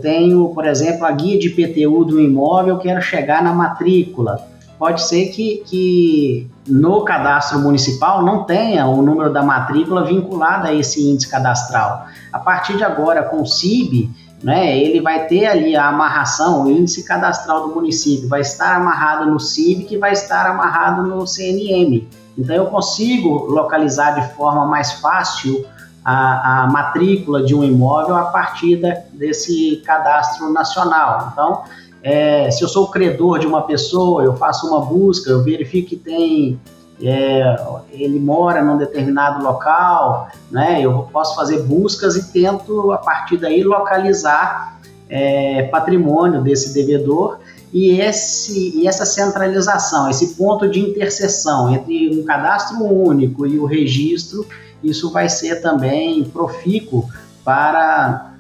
tenho, por exemplo, a guia de IPTU do imóvel, eu quero chegar na matrícula. Pode ser que no cadastro municipal não tenha o número da matrícula vinculado a esse índice cadastral. A partir de agora, com o CIB, né, ele vai ter ali a amarração, o índice cadastral do município vai estar amarrado no CIB, que vai estar amarrado no CNM. Então, eu consigo localizar de forma mais fácil a matrícula de um imóvel a partir desse cadastro nacional. Então, se eu sou o credor de uma pessoa, eu faço uma busca, eu verifico que ele mora num determinado local, né? Eu posso fazer buscas e tento, a partir daí, localizar patrimônio desse devedor. E essa centralização, esse ponto de interseção entre um cadastro único e o registro, isso vai ser também profícuo para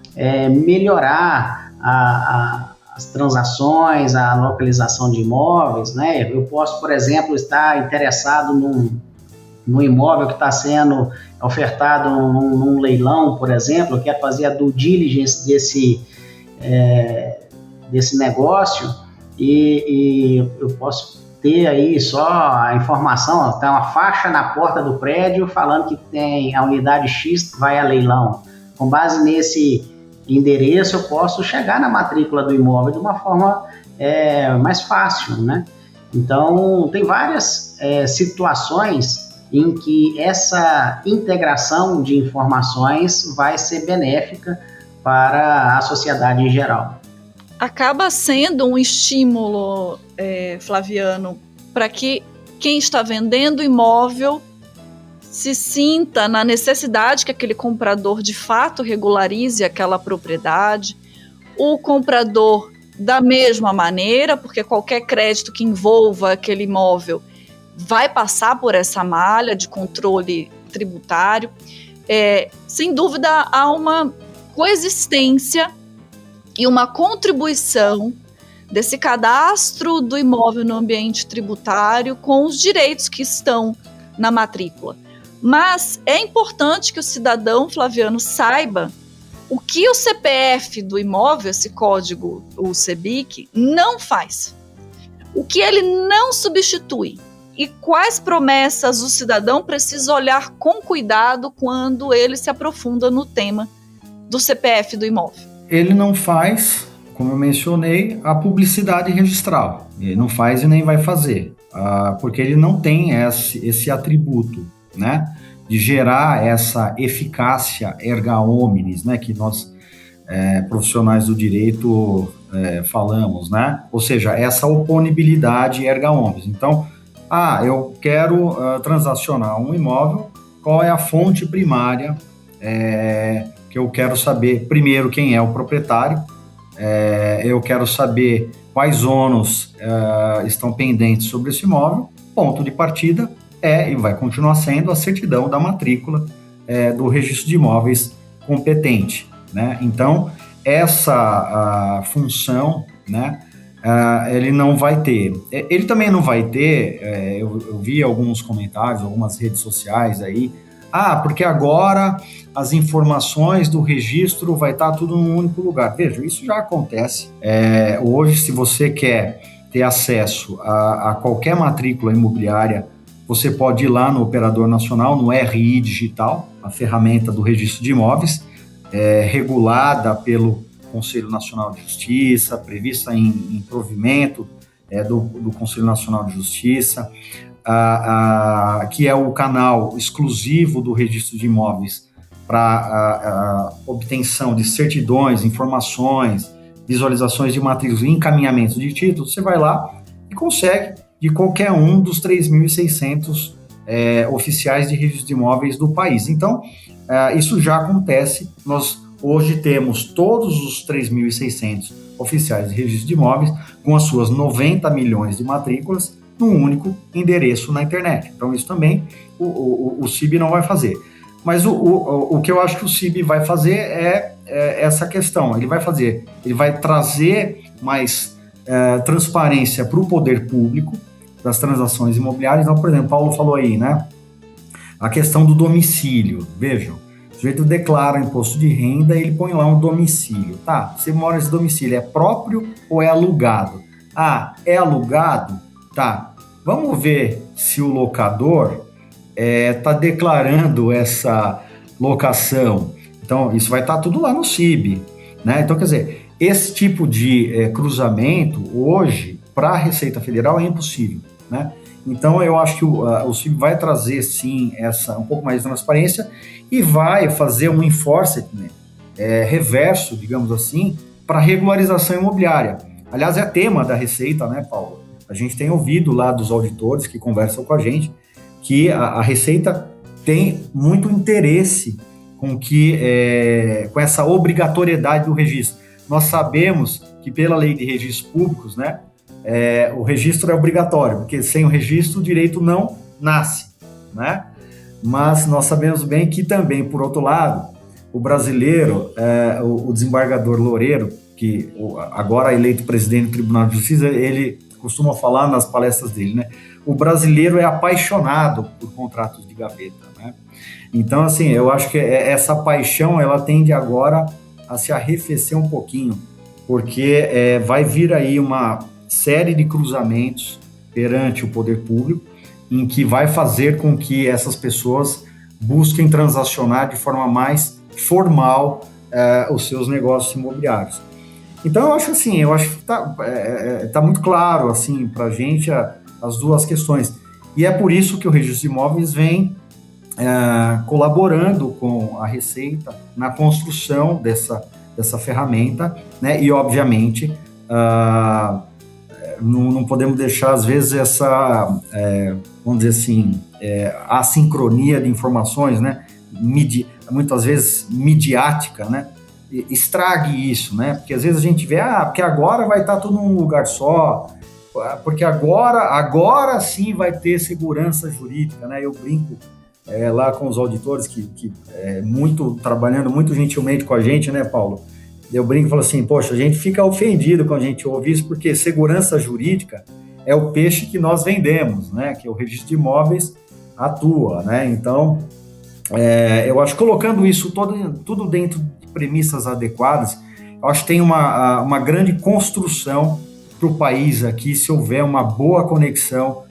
melhorar as transações, a localização de imóveis, né? Eu posso, por exemplo, estar interessado num imóvel que está sendo ofertado num leilão, por exemplo, eu quero fazer a due diligence desse negócio, e eu posso ter aí só a informação, tem uma faixa na porta do prédio falando que tem a unidade X vai a leilão. Com base nesse endereço, eu posso chegar na matrícula do imóvel de uma forma mais fácil, né? Então, tem várias situações em que essa integração de informações vai ser benéfica para a sociedade em geral. Acaba sendo um estímulo, Flaviano, para que quem está vendendo imóvel se sinta na necessidade que aquele comprador de fato regularize aquela propriedade, o comprador da mesma maneira, porque qualquer crédito que envolva aquele imóvel vai passar por essa malha de controle tributário. Sem dúvida, há uma coexistência e uma contribuição desse cadastro do imóvel no ambiente tributário com os direitos que estão na matrícula. Mas é importante que o cidadão, Flaviano, saiba o que o CPF do imóvel, esse código, o CEBIC, não faz. O que ele não substitui. E quais promessas o cidadão precisa olhar com cuidado quando ele se aprofunda no tema do CPF do imóvel. Ele não faz, como eu mencionei, a publicidade registral. Ele não faz e nem vai fazer, porque ele não tem esse atributo, né, de gerar essa eficácia erga omnes, né, que nós profissionais do direito falamos, né, ou seja, essa oponibilidade erga omnes. Então, eu quero transacionar um imóvel, qual é a fonte primária que eu quero saber, primeiro, quem é o proprietário, eu quero saber quais ônus estão pendentes sobre esse imóvel, ponto de partida e vai continuar sendo a certidão da matrícula do registro de imóveis competente, né? Então, essa função, né, ele não vai ter. Ele também não vai ter, eu vi alguns comentários, algumas redes sociais aí, porque agora as informações do registro vai estar tudo num único lugar. Veja, isso já acontece. Hoje, se você quer ter acesso a qualquer matrícula imobiliária, você pode ir lá no Operador Nacional, no RI Digital, a ferramenta do registro de imóveis, regulada pelo Conselho Nacional de Justiça, prevista em provimento do Conselho Nacional de Justiça, que é o canal exclusivo do registro de imóveis para obtenção de certidões, informações, visualizações de matrículas e encaminhamento de títulos. Você vai lá e consegue de qualquer um dos 3.600 oficiais de registro de imóveis do país. Então, isso já acontece. Nós hoje temos todos os 3.600 oficiais de registro de imóveis com as suas 90 milhões de matrículas num único endereço na internet. Então, isso também o CIB não vai fazer. Mas o que eu acho que o CIB vai fazer é essa questão. Ele vai trazer mais transparência para o poder público das transações imobiliárias. Então, por exemplo, Paulo falou aí, né? A questão do domicílio. Vejam, o sujeito declara o imposto de renda e ele põe lá um domicílio. Tá, você mora nesse domicílio, é próprio ou é alugado? É alugado? Tá, vamos ver se o locador está declarando essa locação. Então, isso vai estar tudo lá no CIB, né? Então, quer dizer, esse tipo de cruzamento, hoje, para a Receita Federal é impossível, né? Então, eu acho que o CIB vai trazer, sim, um pouco mais de transparência e vai fazer um enforcement reverso, digamos assim, para regularização imobiliária. Aliás, é tema da Receita, né, Paulo? A gente tem ouvido lá dos auditores que conversam com a gente que a Receita tem muito interesse com essa obrigatoriedade do registro. Nós sabemos que pela lei de registros públicos, né, o registro é obrigatório, porque sem o registro o direito não nasce, né? Mas nós sabemos bem que também, por outro lado, o brasileiro, o desembargador Loureiro, que agora é eleito presidente do Tribunal de Justiça, ele costuma falar nas palestras dele, né? O brasileiro é apaixonado por contratos de gaveta, né? Então, assim, eu acho que essa paixão, ela tende agora a se arrefecer um pouquinho, porque vai vir aí uma série de cruzamentos perante o poder público, em que vai fazer com que essas pessoas busquem transacionar de forma mais formal os seus negócios imobiliários. Então, eu acho que tá muito claro, assim, para a gente as duas questões. E é por isso que o Registro de Imóveis vem colaborando com a Receita na construção dessa ferramenta, né? E, obviamente, não podemos deixar, às vezes, vamos dizer assim, a sincronia de informações, né? Muitas vezes midiática, né? Estrague isso, né? Porque às vezes a gente vê, porque agora vai estar tudo num lugar só, porque agora sim vai ter segurança jurídica, né? Eu brinco lá com os auditores que trabalhando muito gentilmente com a gente, né, Paulo? Eu brinco e falo assim, poxa, a gente fica ofendido quando a gente ouve isso, porque segurança jurídica é o peixe que nós vendemos, né? Que o registro de imóveis atua, né? Então, eu acho que colocando isso tudo dentro de premissas adequadas, eu acho que tem uma grande construção para o país aqui, se houver uma boa conexão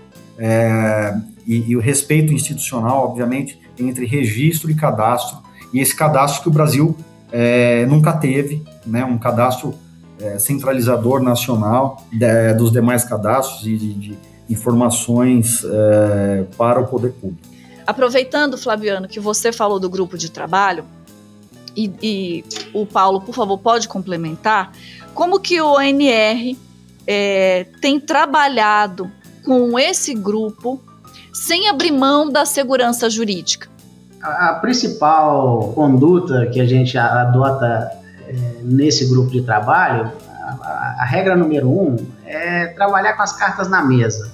e o respeito institucional, obviamente, entre registro e cadastro, e esse cadastro que o Brasil nunca teve, né? Um cadastro centralizador nacional dos demais cadastros e de informações para o poder público. Aproveitando, Flaviano, que você falou do grupo de trabalho, e o Paulo, por favor, pode complementar, como que o ONR tem trabalhado com esse grupo sem abrir mão da segurança jurídica? A principal conduta que a gente adota nesse grupo de trabalho, a regra número 1 é trabalhar com as cartas na mesa,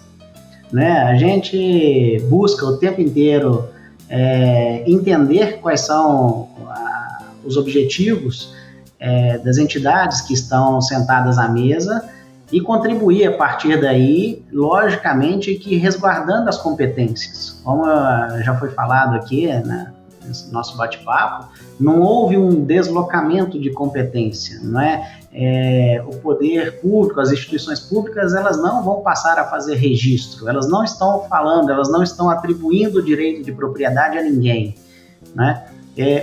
né? A gente busca o tempo inteiro entender quais são os objetivos das entidades que estão sentadas à mesa e contribuir a partir daí, logicamente, que resguardando as competências. Como já foi falado aqui, né, nesse nosso bate-papo, não houve um deslocamento de competência, não é? O poder público, as instituições públicas, elas não vão passar a fazer registro, elas não estão falando, elas não estão atribuindo o direito de propriedade a ninguém, né?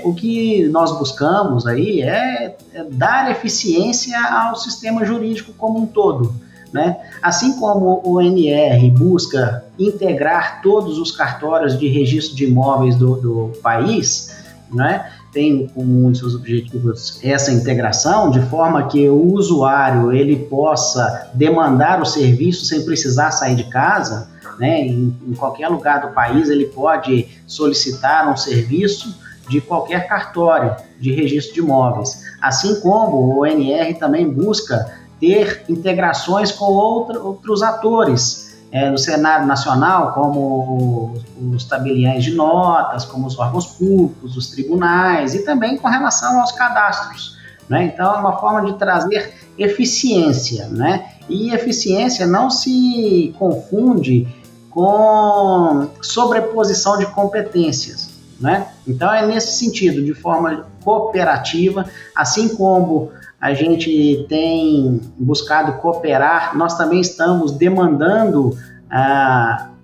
O que nós buscamos aí é dar eficiência ao sistema jurídico como um todo, né? Assim como o ONR busca integrar todos os cartórios de registro de imóveis do país, né? Tem como um de seus objetivos essa integração, de forma que o usuário ele possa demandar o serviço sem precisar sair de casa, né? Em qualquer lugar do país ele pode solicitar um serviço de qualquer cartório de registro de imóveis. Assim como o ONR também busca ter integrações com outros atores no cenário nacional, como os tabeliães de notas, como os órgãos públicos, os tribunais, e também com relação aos cadastros, né? Então, é uma forma de trazer eficiência, né? E eficiência não se confunde com sobreposição de competências, né? Então, é nesse sentido, de forma cooperativa, assim como a gente tem buscado cooperar, nós também estamos demandando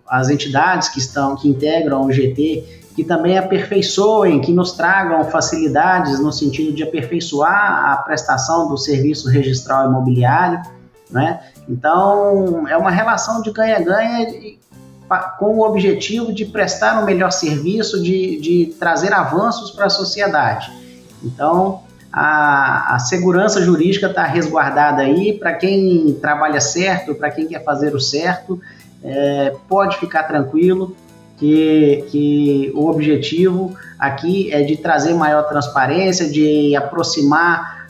as entidades que integram o GT, que também aperfeiçoem, que nos tragam facilidades no sentido de aperfeiçoar a prestação do serviço registral imobiliário, né? Então, é uma relação de ganha-ganha com o objetivo de prestar um melhor serviço, de trazer avanços para a sociedade. Então, a segurança jurídica está resguardada aí para quem trabalha certo, para quem quer fazer o certo, pode ficar tranquilo que o objetivo aqui é de trazer maior transparência, de aproximar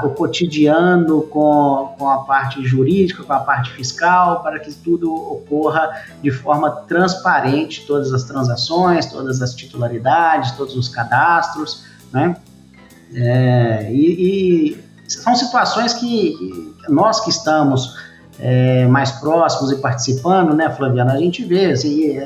o cotidiano com a parte jurídica, com a parte fiscal, para que tudo ocorra de forma transparente, todas as transações, todas as titularidades, todos os cadastros, né? E são situações que nós que estamos mais próximos e participando, né, Flaviana, a gente vê assim,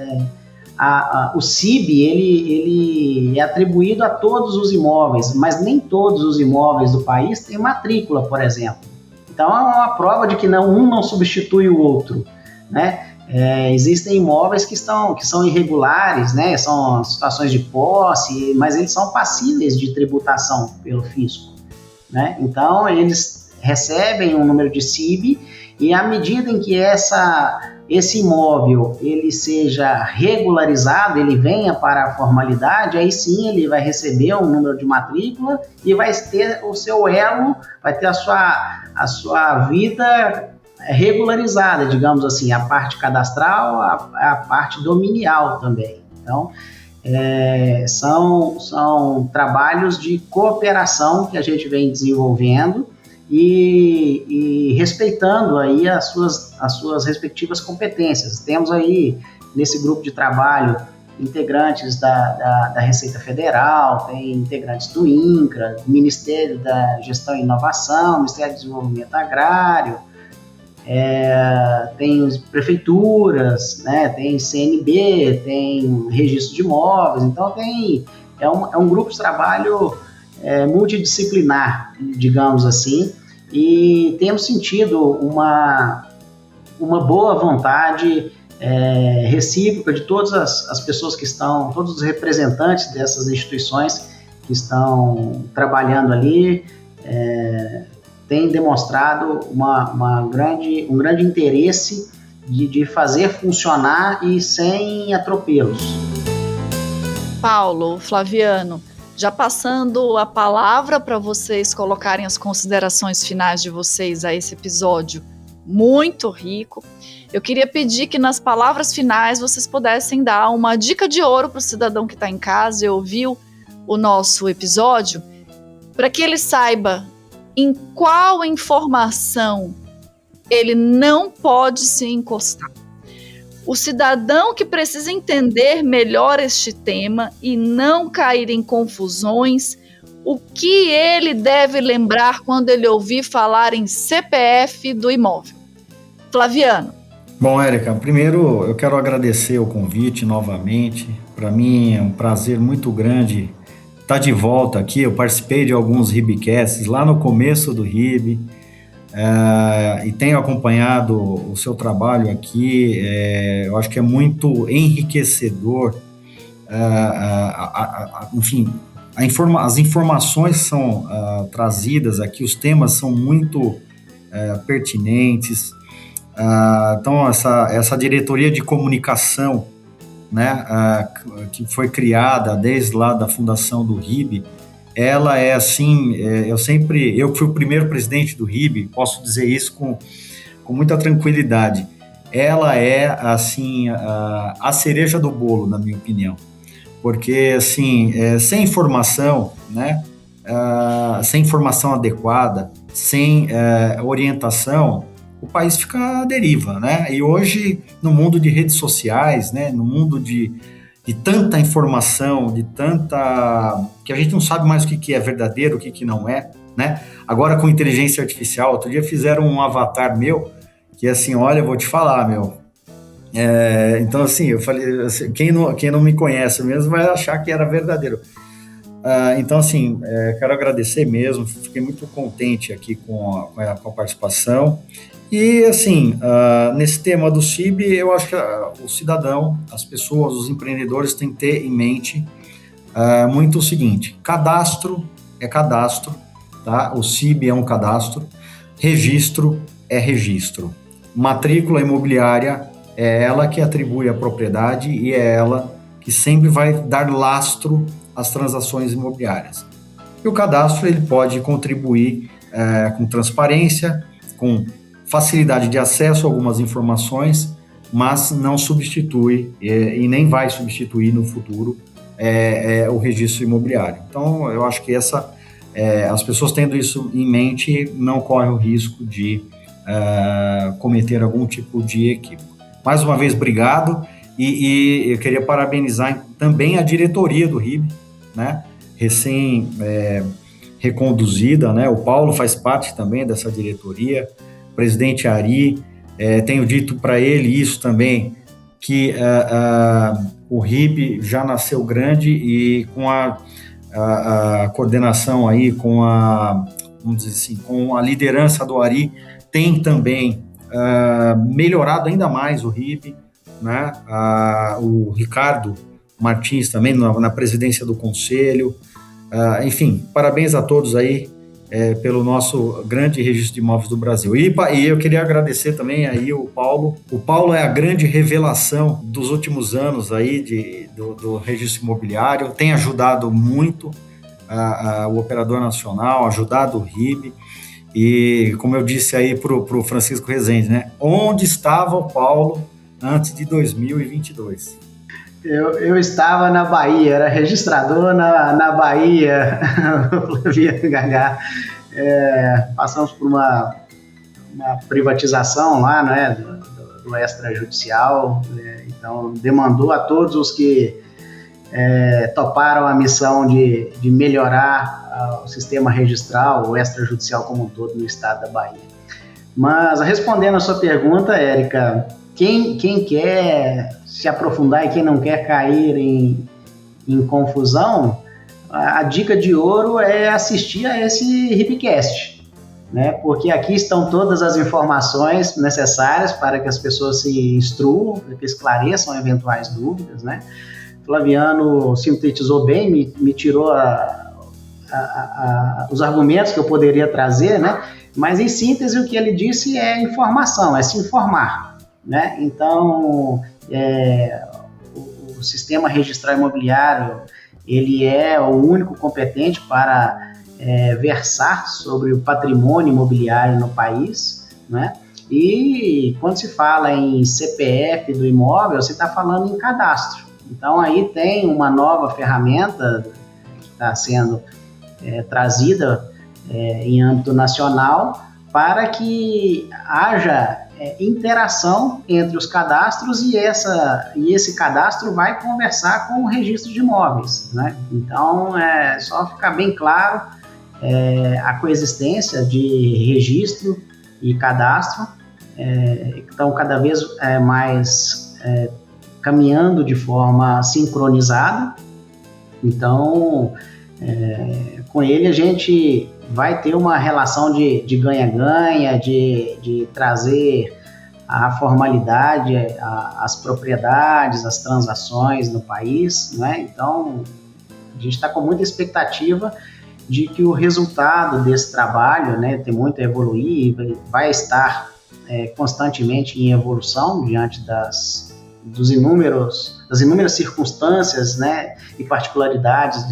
o CIB ele é atribuído a todos os imóveis, mas nem todos os imóveis do país têm matrícula, por exemplo. Então é uma prova de que um não substitui o outro, né? Existem imóveis que são irregulares, né? São situações de posse, mas eles são passíveis de tributação pelo fisco, né? Então eles recebem um número de CIB e à medida em que esse imóvel ele seja regularizado, ele venha para a formalidade, aí sim ele vai receber um número de matrícula e vai ter o seu elo, vai ter a sua vida regularizada, digamos assim, a parte cadastral, a parte dominial também. Então, são trabalhos de cooperação que a gente vem desenvolvendo e respeitando aí as suas respectivas competências. Temos aí, nesse grupo de trabalho, integrantes da Receita Federal, tem integrantes do INCRA, do Ministério da Gestão e Inovação, Ministério do Desenvolvimento Agrário, tem prefeituras, né, tem CNB, tem registro de imóveis, então é um grupo de trabalho multidisciplinar, digamos assim, e temos sentido uma boa vontade recíproca de todas as pessoas que estão, todos os representantes dessas instituições que estão trabalhando ali, tem demonstrado um grande interesse de fazer funcionar e sem atropelos. Paulo, Flaviano, já passando a palavra para vocês colocarem as considerações finais de vocês a esse episódio muito rico, eu queria pedir que nas palavras finais vocês pudessem dar uma dica de ouro para o cidadão que está em casa e ouviu o nosso episódio, para que ele saiba em qual informação ele não pode se encostar. O cidadão que precisa entender melhor este tema e não cair em confusões, o que ele deve lembrar quando ele ouvir falar em CPF do imóvel? Flaviano. Bom, Érica, primeiro eu quero agradecer o convite novamente. Para mim é um prazer muito grande estar de volta aqui. Eu participei de alguns RIBcasts lá no começo do RIB e tenho acompanhado o seu trabalho aqui. Eu acho que é muito enriquecedor. Enfim, as informações são trazidas aqui, os temas são muito pertinentes. Então, essa diretoria de comunicação, né, que foi criada desde lá da fundação do RIB, ela é assim, eu que fui o primeiro presidente do RIB, posso dizer isso com muita tranquilidade, ela é assim, a cereja do bolo, na minha opinião, porque assim, sem informação, né, sem informação adequada, sem orientação, o país fica à deriva, né? E hoje, no mundo de redes sociais, né, no mundo de tanta informação, que a gente não sabe mais o que é verdadeiro, o que não é, né? Agora, com inteligência artificial, outro dia fizeram um avatar meu, que assim, olha, eu vou te falar, meu. Então, assim, eu falei, assim, quem não me conhece mesmo vai achar que era verdadeiro. Então, assim, quero agradecer mesmo, fiquei muito contente aqui com a participação. E, assim, nesse tema do CIB, eu acho que o cidadão, as pessoas, os empreendedores têm que ter em mente muito o seguinte: cadastro é cadastro, tá? O CIB é um cadastro, registro é registro. Matrícula imobiliária é ela que atribui a propriedade e é ela que sempre vai dar lastro às transações imobiliárias. E o cadastro ele pode contribuir com transparência, com facilidade de acesso a algumas informações, mas não substitui e nem vai substituir no futuro o registro imobiliário. Então, eu acho que as pessoas tendo isso em mente não correm o risco de cometer algum tipo de equívoco. Mais uma vez, obrigado, e eu queria parabenizar também a diretoria do RIB, né, recém-reconduzida, né, o Paulo faz parte também dessa diretoria, o presidente Ari, tenho dito para ele isso também, que o RIB já nasceu grande e com a coordenação aí, vamos dizer assim, com a liderança do Ari, tem também melhorado ainda mais o RIB, né? O Ricardo Martins também na presidência do conselho, enfim, parabéns a todos aí pelo nosso grande registro de imóveis do Brasil. E eu queria agradecer também aí o Paulo. O Paulo é a grande revelação dos últimos anos aí do registro imobiliário, tem ajudado muito o Operador Nacional, ajudado o RIB, E, como eu disse aí para o Francisco Rezende, né? Onde estava o Paulo antes de 2022? Eu estava na Bahia, era registrador na Bahia, Flaviano Gagá. Passamos por uma privatização lá, né, do extrajudicial, então demandou a todos os que toparam a missão de melhorar o sistema registral, o extrajudicial como um todo no estado da Bahia. Mas respondendo a sua pergunta, Érica, quem quer se aprofundar e quem não quer cair em confusão, a dica de ouro é assistir a esse Hibcast, né? Porque aqui estão todas as informações necessárias para que as pessoas se instruam, para que esclareçam eventuais dúvidas, né? Flaviano sintetizou bem, me tirou os argumentos que eu poderia trazer, né? Mas em síntese o que ele disse é informação, é se informar, né? Então o sistema registral imobiliário ele é o único competente para versar sobre o patrimônio imobiliário no país, né? E quando se fala em CPF do imóvel, você está falando em cadastro. Então aí tem uma nova ferramenta que está sendo trazida em âmbito nacional para que haja interação entre os cadastros e esse cadastro vai conversar com o registro de imóveis, né? Então é só ficar bem claro a coexistência de registro e cadastro, estão cada vez mais caminhando de forma sincronizada. Então com ele a gente vai ter uma relação de ganha-ganha, de trazer a formalidade, as propriedades, as transações no país, né? Então, a gente está com muita expectativa de que o resultado desse trabalho, né, tem muito a evoluir, vai estar constantemente em evolução diante das inúmeras circunstâncias, né, e particularidades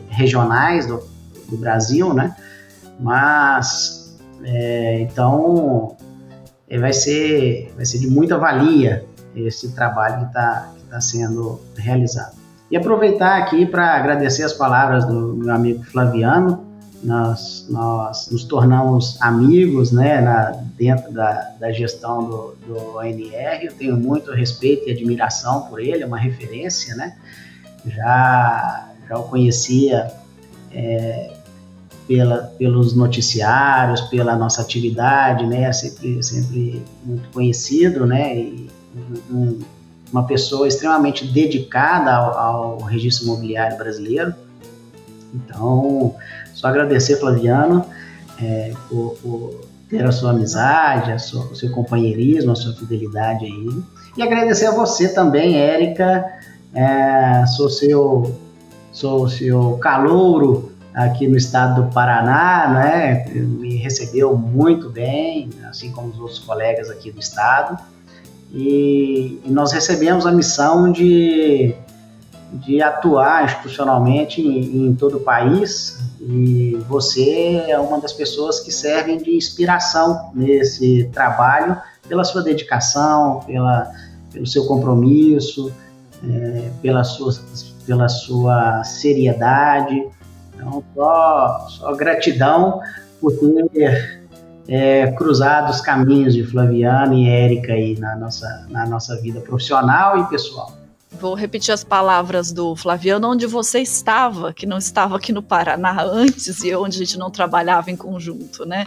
regionais do Brasil, né? Mas então vai ser de muita valia esse trabalho que está sendo realizado. E aproveitar aqui para agradecer as palavras do meu amigo Flaviano. Nós nos tornamos amigos, né, dentro da gestão do ONR. Eu tenho muito respeito e admiração por ele, é uma referência, né? Já o conhecia pelos noticiários, pela nossa atividade, né, sempre muito conhecido, né, e uma pessoa extremamente dedicada ao registro imobiliário brasileiro. Então, só agradecer, Flaviano, por ter a sua amizade, o seu companheirismo, a sua fidelidade aí, e agradecer a você também, Érica, sou seu calouro aqui no estado do Paraná, né? Me recebeu muito bem, assim como os outros colegas aqui do estado, e nós recebemos a missão de atuar institucionalmente em todo o país, e você é uma das pessoas que servem de inspiração nesse trabalho, pela sua dedicação, pelo seu compromisso, pela sua seriedade. Então, só gratidão por ter cruzado os caminhos de Flaviano e Érica aí na nossa vida profissional e pessoal. Vou repetir as palavras do Flaviano, onde você estava, que não estava aqui no Paraná antes e onde a gente não trabalhava em conjunto, né?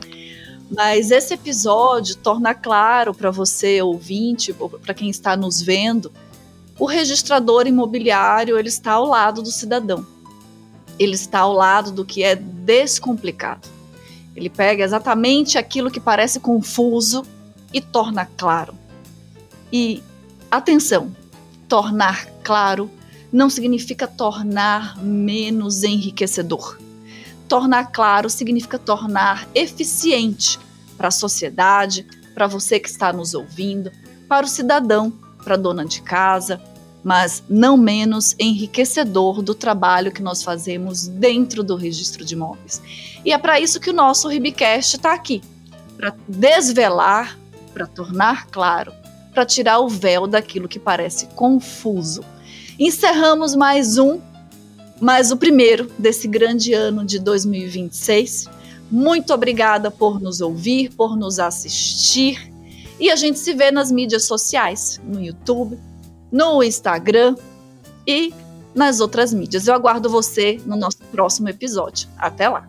Mas esse episódio torna claro para você, ouvinte, para quem está nos vendo, o registrador imobiliário, ele está ao lado do cidadão. Ele está ao lado do que é descomplicado. Ele pega exatamente aquilo que parece confuso e torna claro. E, atenção, tornar claro não significa tornar menos enriquecedor. Tornar claro significa tornar eficiente para a sociedade, para você que está nos ouvindo, para o cidadão, para a dona de casa, mas não menos enriquecedor do trabalho que nós fazemos dentro do registro de imóveis. E é para isso que o nosso RIBcast está aqui, para desvelar, para tornar claro, para tirar o véu daquilo que parece confuso. Encerramos mais o primeiro desse grande ano de 2026. Muito obrigada por nos ouvir, por nos assistir. E a gente se vê nas mídias sociais, no YouTube, no Instagram e nas outras mídias. Eu aguardo você no nosso próximo episódio. Até lá!